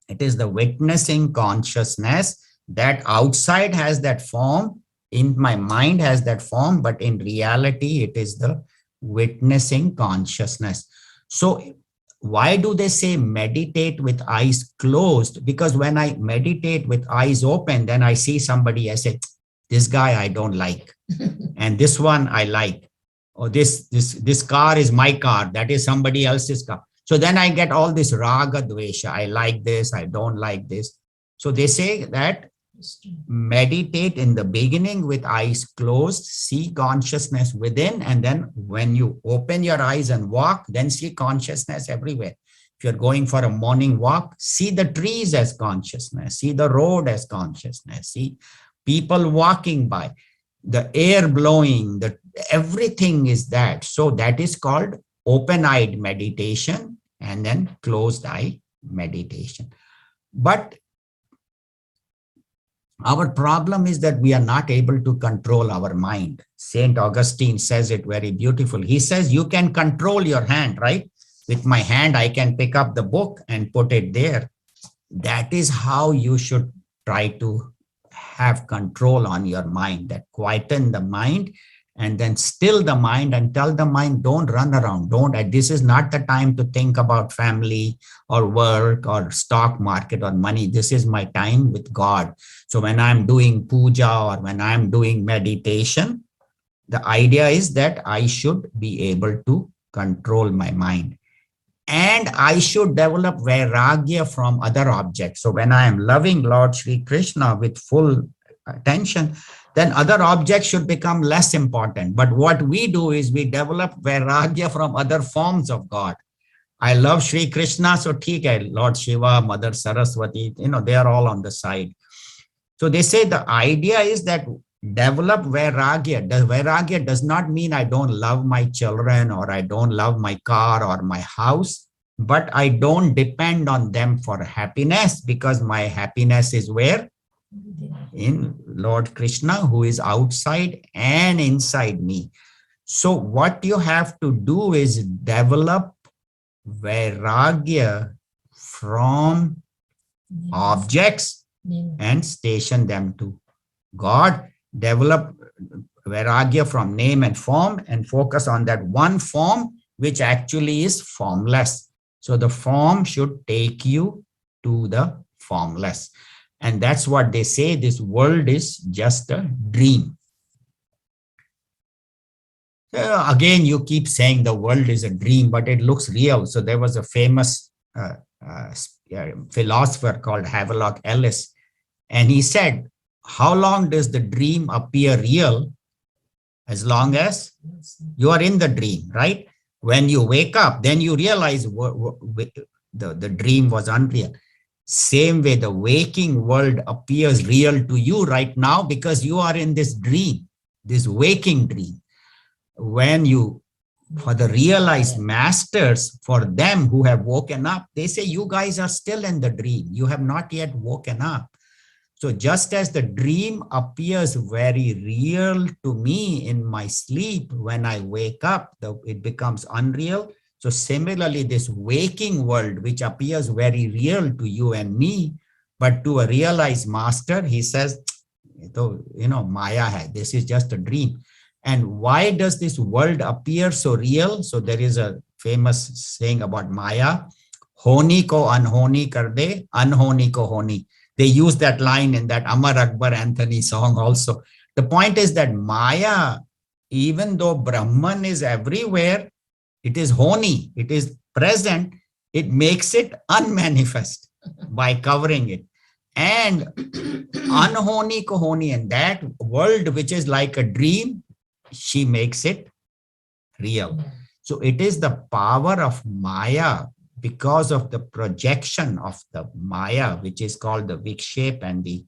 It is the witnessing consciousness that outside has that form, in my mind has that form, but in reality, it is the witnessing consciousness. So why do they say meditate with eyes closed? Because when I meditate with eyes open, then I see somebody, I say, this guy I don't like, and this one I like, or this car is my car, that is somebody else's car. So then I get all this raga dvesha, I like this, I don't like this. So they say that meditate in the beginning with eyes closed, see consciousness within, and then when you open your eyes and walk, then see consciousness everywhere. If you're going for a morning walk, see the trees as consciousness, see the road as consciousness, see people walking by, the air blowing, everything is that. So that is called open-eyed meditation and then closed-eye meditation. But our problem is that we are not able to control our mind. Saint Augustine says it very beautiful. He says, you can control your hand, right? With my hand, I can pick up the book and put it there. That is how you should try to have control on your mind, that quieten the mind and then still the mind and tell the mind, don't run around. This is not the time to think about family or work or stock market or money. This is my time with God. So when I'm doing puja or when I'm doing meditation, the idea is that I should be able to control my mind. And I should develop vairagya from other objects. So when I am loving Lord Sri Krishna with full attention, then other objects should become less important. But what we do is we develop vairagya from other forms of God. I love Sri Krishna, so theek hai, Lord Shiva, Mother Saraswati, they are all on the side. So they say the idea is that develop vairagya. The vairagya does not mean I don't love my children or I don't love my car or my house, but I don't depend on them for happiness, because my happiness is where? In Lord Krishna, who is outside and inside me. So what you have to do is develop vairagya from objects and station them to God. Develop vairagya from name and form and focus on that one form, which actually is formless. So the form should take you to the formless. And that's what they say, this world is just a dream. Again, you keep saying the world is a dream, but it looks real. So there was a famous philosopher called Havelock Ellis, and he said, how long does the dream appear real? As long as you are in the dream, right? When you wake up, then you realize the dream was unreal. Same way, the waking world appears real to you right now because you are in this dream, this waking dream. When you, for the realized masters, for them who have woken up, they say, you guys are still in the dream. You have not yet woken up. So just as the dream appears very real to me in my sleep, when I wake up, it becomes unreal. So similarly, this waking world, which appears very real to you and me, but to a realized master, he says, Maya hai, this is just a dream. And why does this world appear so real? So there is a famous saying about Maya, honi ko anhoni kar de, anhoni ko honi. They use that line in that Amar Akbar Anthony song also. The point is that Maya, even though Brahman is everywhere, it is honi, it is present, it makes it unmanifest by covering it. And unhoni ko honi, and that world which is like a dream, she makes it real. So it is the power of Maya, because of the projection of the Maya, which is called the Vikshep and the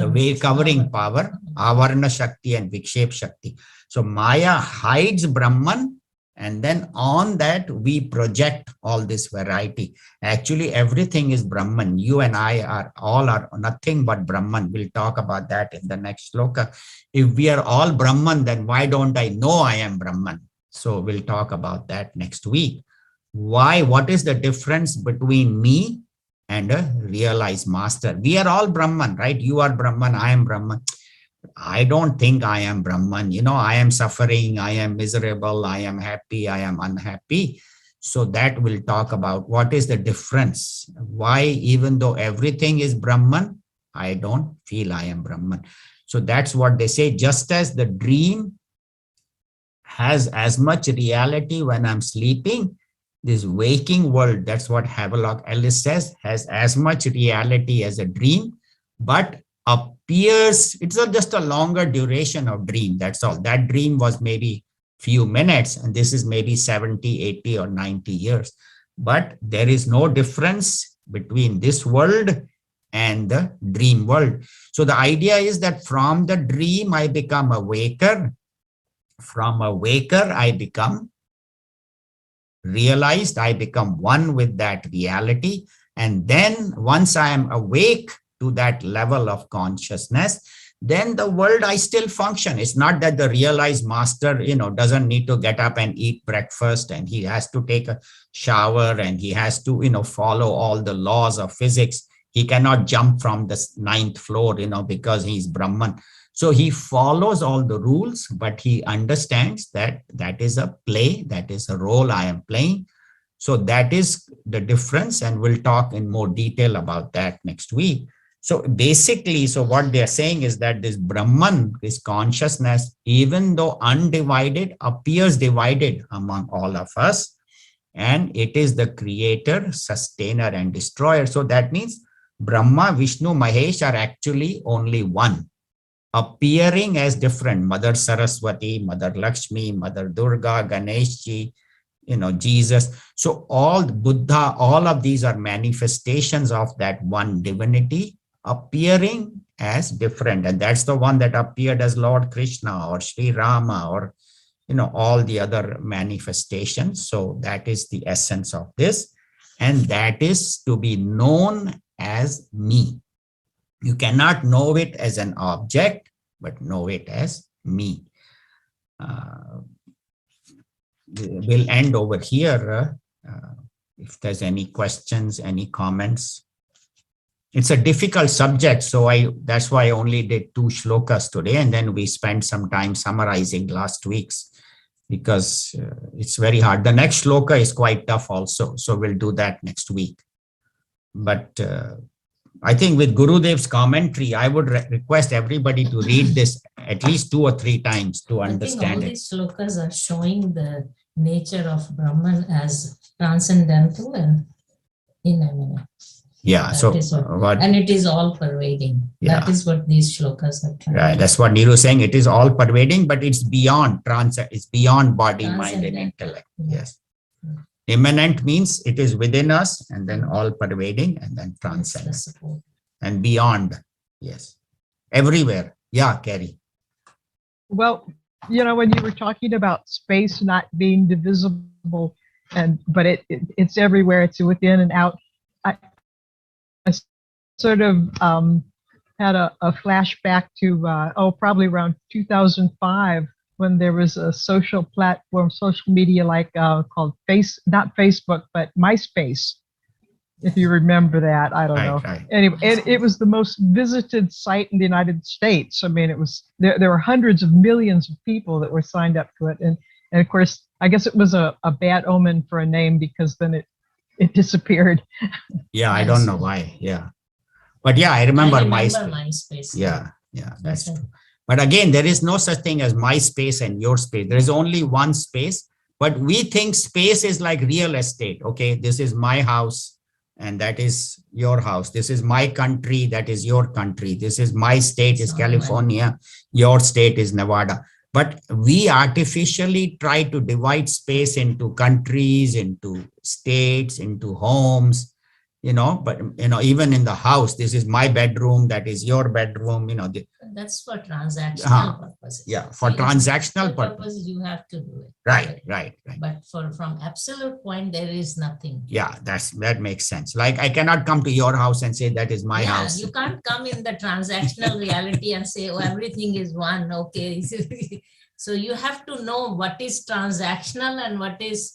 way covering power, Avarna Shakti and Vikshep Shakti. So Maya hides Brahman, and then on that we project all this variety. Actually, everything is Brahman. You and I are nothing but Brahman. We'll talk about that in the next sloka. If we are all Brahman, then why don't I know I am Brahman? So we'll talk about that next week. Why? What is the difference between me and a realized master? We are all Brahman, right? You are Brahman, I am Brahman. I don't think I am Brahman. You know, I am suffering, I am miserable, I am happy, I am unhappy. So that we'll talk about what is the difference. Why, even though everything is Brahman, I don't feel I am Brahman. So that's what they say. Just as the dream has as much reality when I'm sleeping, this waking world, that's what Havelock Ellis says, has as much reality as a dream, but appears, it's just a longer duration of dream. That's all. That dream was maybe few minutes, and this is maybe 70, 80, or 90 years. But there is no difference between this world and the dream world. So the idea is that from the dream, I become a waker. From a waker, I become realized. I become one with that reality. And then once I am awake to that level of consciousness, then the world, I still function. It's not that the realized master, doesn't need to get up and eat breakfast, and he has to take a shower, and he has to, follow all the laws of physics. He cannot jump from the 9th floor, because he's Brahman. So he follows all the rules, but he understands that that is a play, that is a role I am playing. So that is the difference, and we'll talk in more detail about that next week. So basically, so what they're saying is that this Brahman, this consciousness, even though undivided, appears divided among all of us, and it is the creator, sustainer, and destroyer. So that means Brahma, Vishnu, Mahesh are actually only one, appearing as different. Mother Saraswati, Mother Lakshmi, Mother Durga, Ganeshji, Jesus. So all Buddha, all of these are manifestations of that one divinity appearing as different. And that's the one that appeared as Lord Krishna or Sri Rama or, all the other manifestations. So that is the essence of this. And that is to be known as me. You cannot know it as an object, but know it as me. We'll end over here. If there's any questions, any comments. It's a difficult subject, so that's why I only did 2 shlokas today, and then we spent some time summarizing last week's, because it's very hard. The next shloka is quite tough also, so we'll do that next week. But I think with Gurudev's commentary, I would request everybody to read this at least 2 or 3 times to understand it. I think all these shlokas are showing the nature of Brahman as transcendental and inanimate. Yeah, so and it is all pervading. Yeah. That is what these shlokas are trying. Right, that's what Niru is saying. It is all pervading, but it's beyond it's beyond body, mind, and intellect. Yes. Immanent means it is within us, and then all pervading, and then transcendent and beyond. Yes, everywhere. Yeah, Carrie. Well, when you were talking about space not being divisible, but it's everywhere. It's within and out. I sort of had a flashback to probably around 2005, when there was a social platform, social media called not Facebook, but MySpace. If you remember that, I don't know. Right. Anyway, it was the most visited site in the United States. I mean, it was there were hundreds of millions of people that were signed up to it, and of course, I guess it was a bad omen for a name, because then it disappeared. Yeah, I don't know why. Yeah. But yeah, I remember MySpace. MySpace. Yeah, yeah, that's Okay. true. But again, there is no such thing as my space and your space. There is only one space, but we think space is like real estate. Okay, this is my house and that is your house. This is my country, that is your country. This is my state is It's all right. California, your state is Nevada. But we artificially try to divide space into countries, into states, into homes, but even in the house, this is my bedroom, that is your bedroom, That's for transactional Uh-huh. purposes. yeah, for See, transactional purpose, purpose. you have to do it. Right. But from absolute point, there is nothing. Yeah, that makes sense. Like I cannot come to your house and say that is my Yeah, house. you can't come in the transactional reality and say, oh, everything is one. Okay. So you have to know what is transactional and what is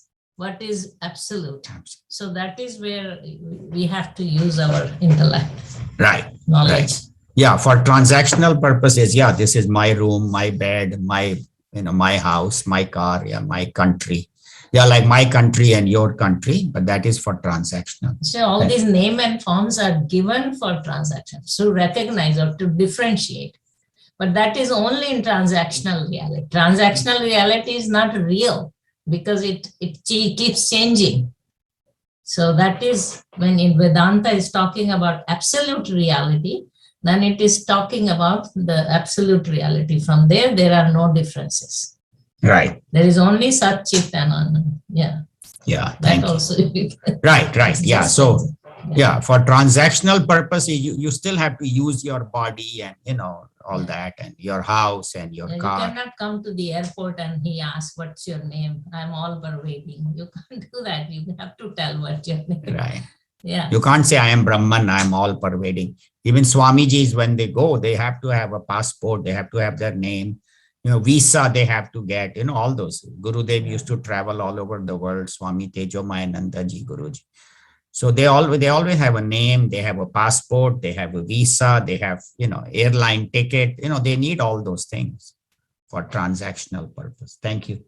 absolute. So that is where we have to use our intellect, Right. knowledge. Yeah, for transactional purposes, yeah, this is my room, my bed, my house, my car, yeah, my country. Yeah, like my country and your country, but that is for transactional. So all these name and forms are given for transactions to recognize or to differentiate. But that is only in transactional reality. Transactional reality is not real because it keeps changing. So that is when in Vedanta is talking about absolute reality, then it is talking about the absolute reality. From there are no differences. Right. There is only Sat, Chit and Anand. Yeah. Yeah. That Thank also. you. Right. Yeah. So yeah, for transactional purposes, you still have to use your body and all that, and your house and your You car. cannot come to the airport and he asks, what's your name? I'm all pervading. You can't do that. You have to tell what your name. Right. Yeah. You can't say I am Brahman, I am all pervading. Even Swamijis, when they go, they have to have a passport, they have to have their name, visa they have to get, all those. Gurudev used to travel all over the world, Swami Tejomayananda Ji Guruji. So they always have a name, they have a passport, they have a visa, they have, airline ticket, they need all those things for transactional purpose. Thank you.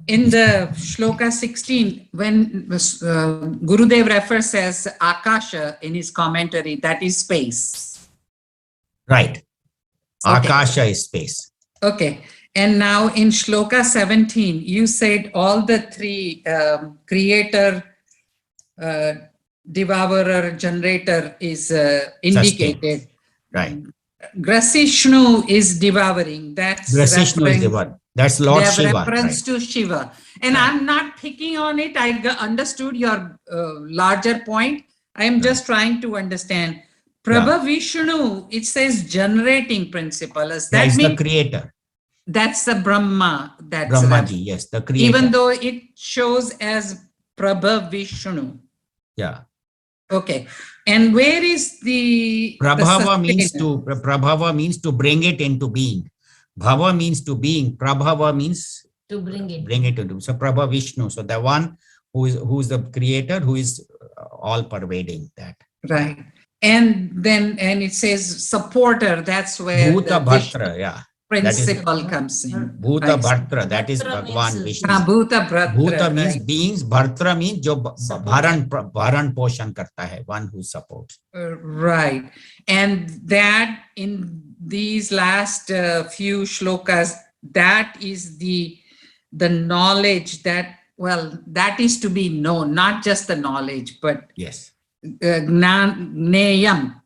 In the shloka 16, when Gurudev refers as Akasha in his commentary, that is space. Right. Okay. Akasha is space. Okay. And now in shloka 17, you said all the three creator, devourer, generator is indicated. Right. Grasishnu is devouring. That's Grasishnu is the one. That's Lord they have Shiva. reference Right. to Shiva. And Right. I'm not picking on it. I understood your larger point. I am just trying to understand. Prabha Vishnu, it says generating principle. Does That that is the mean creator. that's the Brahma? That's Brahmaji, yes, the creator. even though it shows as Prabha Vishnu. Yeah. Okay. And where is the Prabhava sustainer? means to bring it into being. Bhava means to being. Prabhava means To bring it. bring it into. So Prabha Vishnu. So the one who is the creator, who is all pervading that. Right. And it says supporter. That's where Bhuta the Vishnu Bhartra, yeah. principle comes in. Bhuta I see. Bhartra, that is Bhartra Bhagwan means- Vishnu. Bhuta Bhartra, Bhuta means right. beings, Bhartra means jo Support. bharan poshan karta hai, one who supports. Right. And that in these last few shlokas, that is the knowledge that, well, that is to be known, not just the knowledge, but Yes. Gneyam.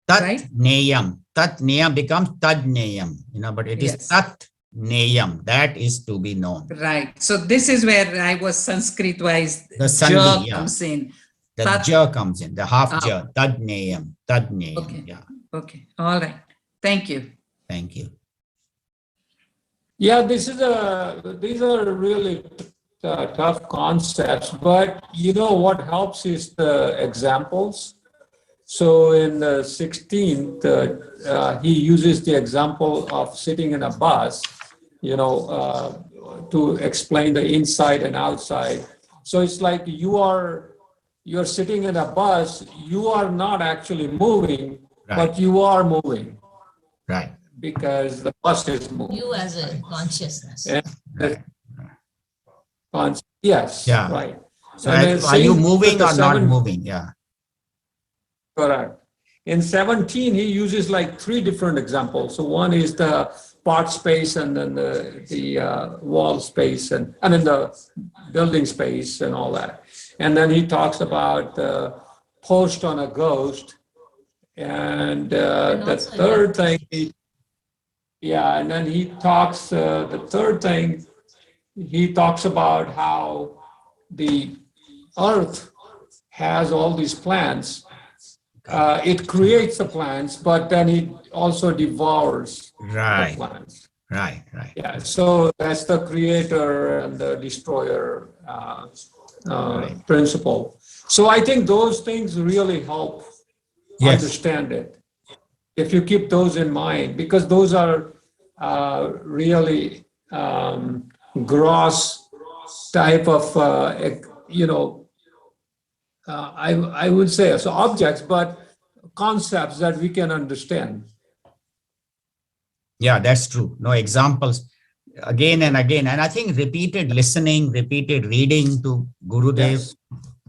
Tat Right? Neyam. Tat Neyam becomes Tad Neyam, but it is Yes. Tat Neyam. That is to be known. Right. So this is where I was Sanskrit wise. The Sandhi, yeah. comes in. The Tat- ja comes in, the half Ah. ja, Tad Neyam, Tad Neyam. Okay. Yeah. Okay. All right. Thank you. Thank you. Yeah, these are really tough concepts, but what helps is the examples. So in the 16th, he uses the example of sitting in a bus, to explain the inside and outside. So it's like you're sitting in a bus, you are not actually moving, Right. but you are moving Right. because the bus is moving. You as a consciousness. Yeah. Right. Yes, Yeah. right. So And then are you same moving with the or not 7 moving? Yeah. Correct. In 17, he uses like 3 different examples. So one is the part space, and then the wall space, and then the building space and all that. And then he talks about the post on a ghost. And And the also third thing, and then he talks, the third thing, he talks about how the earth has all these plants. It creates the plants, but then it also devours the Right, plants. right. Yeah, so that's the creator and the destroyer Right. principle. So I think those things really help Yes. understand it. If you keep those in mind, because those are really gross type of, I would say, so objects, but concepts that we can understand. Yeah, that's true. No examples again and again. And I think repeated listening, repeated reading to Gurudev, Yes.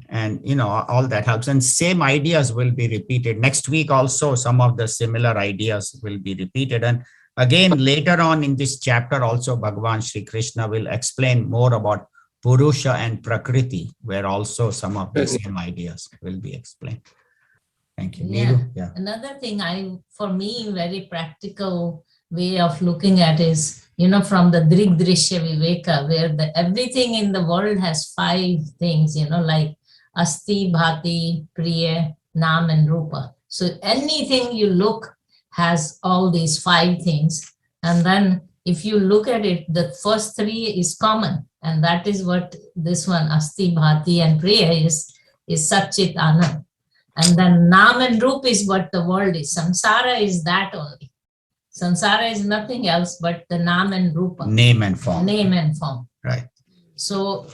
and all that helps. And same ideas will be repeated next week. Also, some of the similar ideas will be repeated. And again, later on in this chapter, also Bhagavan Sri Krishna will explain more about Purusha and Prakriti, where also some of the same ideas will be explained. Thank you. Yeah. Neeru? Yeah. Another thing for me, very practical way of looking at is, from the Drig Drishya Viveka, where everything in the world has 5 things, like Asti, Bhati, Priya, Nam, and Rupa. So anything you look has all these 5 things. And then if you look at it, the first 3 is common. And that is what this one, Asti, Bhati, and Priya is Satchit Anand. And then Nam and Rup is what the world is. Samsara is that only. Samsara is nothing else but the Nam and Rupa. Name and form. Name and form. Right. So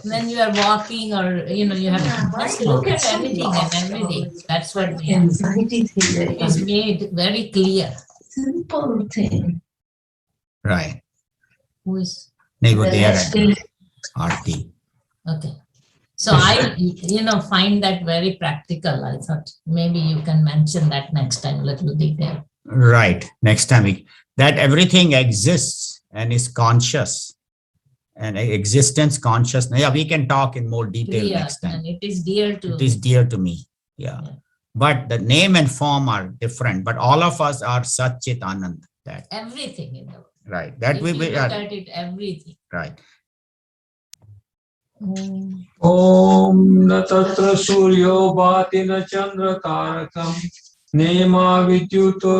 when you are walking, or you have to just look at anything and everything. That's what we have. It is made very clear. Simple thing. Right. Who is Nego, they are Let's at be- RT. okay? So I, find that very practical. I thought maybe you can mention that next time, little detail. Right. Next time, that everything exists and is conscious, and existence consciousness. Yeah, we can talk in more detail Clear, next time. and it is dear to. It is dear to me. Yeah. Yeah. But the name and form are different, but all of us are Satchit Anand. That Everything in the world. right. That If we you will. look at it, everything. Right. Om na tatra suryo bhati na chandra tarakam nema vidyuto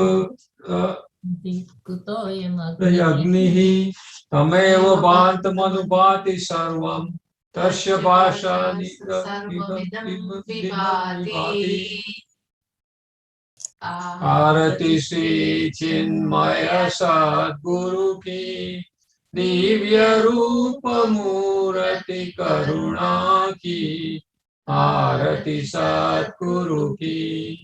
yagnihi tameva bhantamanubhati sarvam tasya bhasha vibhati Arati Sri Chinmaya Sadguru ki Divya Rupa Murati Karuna ki Arati Sadguru ki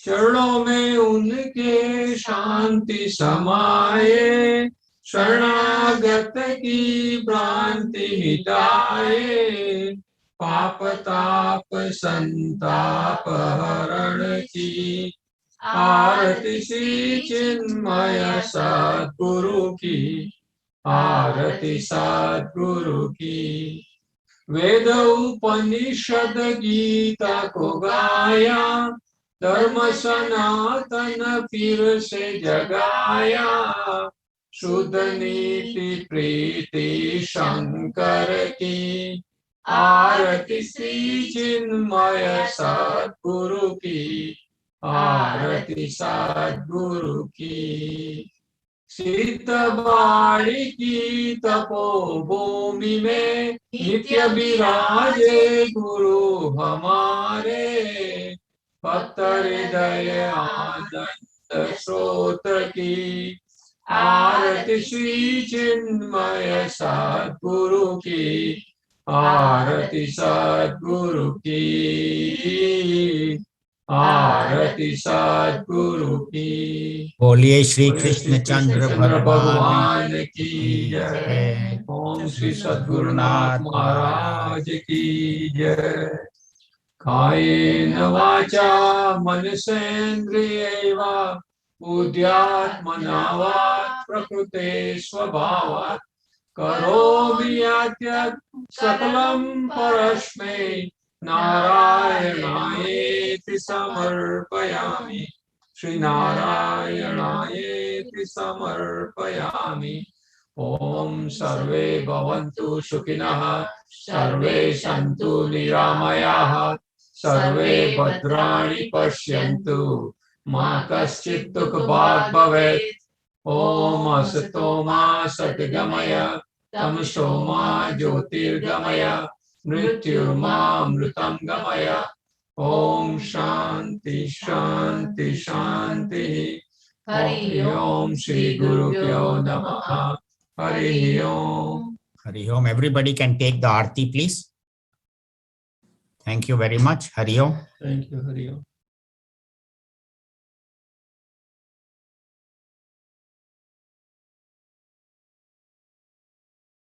चरणों में उनके शांति समाये शरणागत की भ्रांति मिटाए पाप ताप संताप हरण की आरती श्री चिन्मय सद्गुरु की आरती सद्गुरु की वेद उपनिषद गीता को गाया धर्म सनातन फिर से जगाया शुद्ध नीति प्रीति शंकर की आरती श्री चिन्मय सद्गुरु की आरती सद्गुरु की सिद्ध बाड़ी की तपोभूमि में नित्य विराजे गुरु हमारे भक्त हृदय आनंद स्रोत की आरती श्री चिन्मय सद्गुरु की आरती सद्गुरु की आरती सद्गुरु की। बोलिए श्री बोले कृष्ण चंद्र कृष्णचंद्र भगवान भगवान की की जय। जय। ओम श्री सद्गुरुनाथ महाराज की जय। कायेन वाचा मनसेन्द्रियैर्वा बुद्ध्यात्मना वा प्रकृते स्वभावात् करोमि यद्यत् सकलं परस्मै नारायणायेति समर्पयामि। श्री नारायणायेति समर्पयामि। ओम सर्वे भवन्तु सुखिनः, सर्वे सन्तु निरामयाः, सर्वे भद्राणि पश्यन्तु, मा कश्चित् दुःखभाग् भवेत्। ओम असतो मा सद्गमय, तमसो मा ज्योतिर्गमय, मृत्युर्मामृतं गमय। ओम शांति शांति शांति। हरि ओम श्री गुरुभ्यो नमः। हरि ओम। Hari Om. Everybody can take the aarti, please. Thank you very much. Hari Om. Thank you, Hari Om.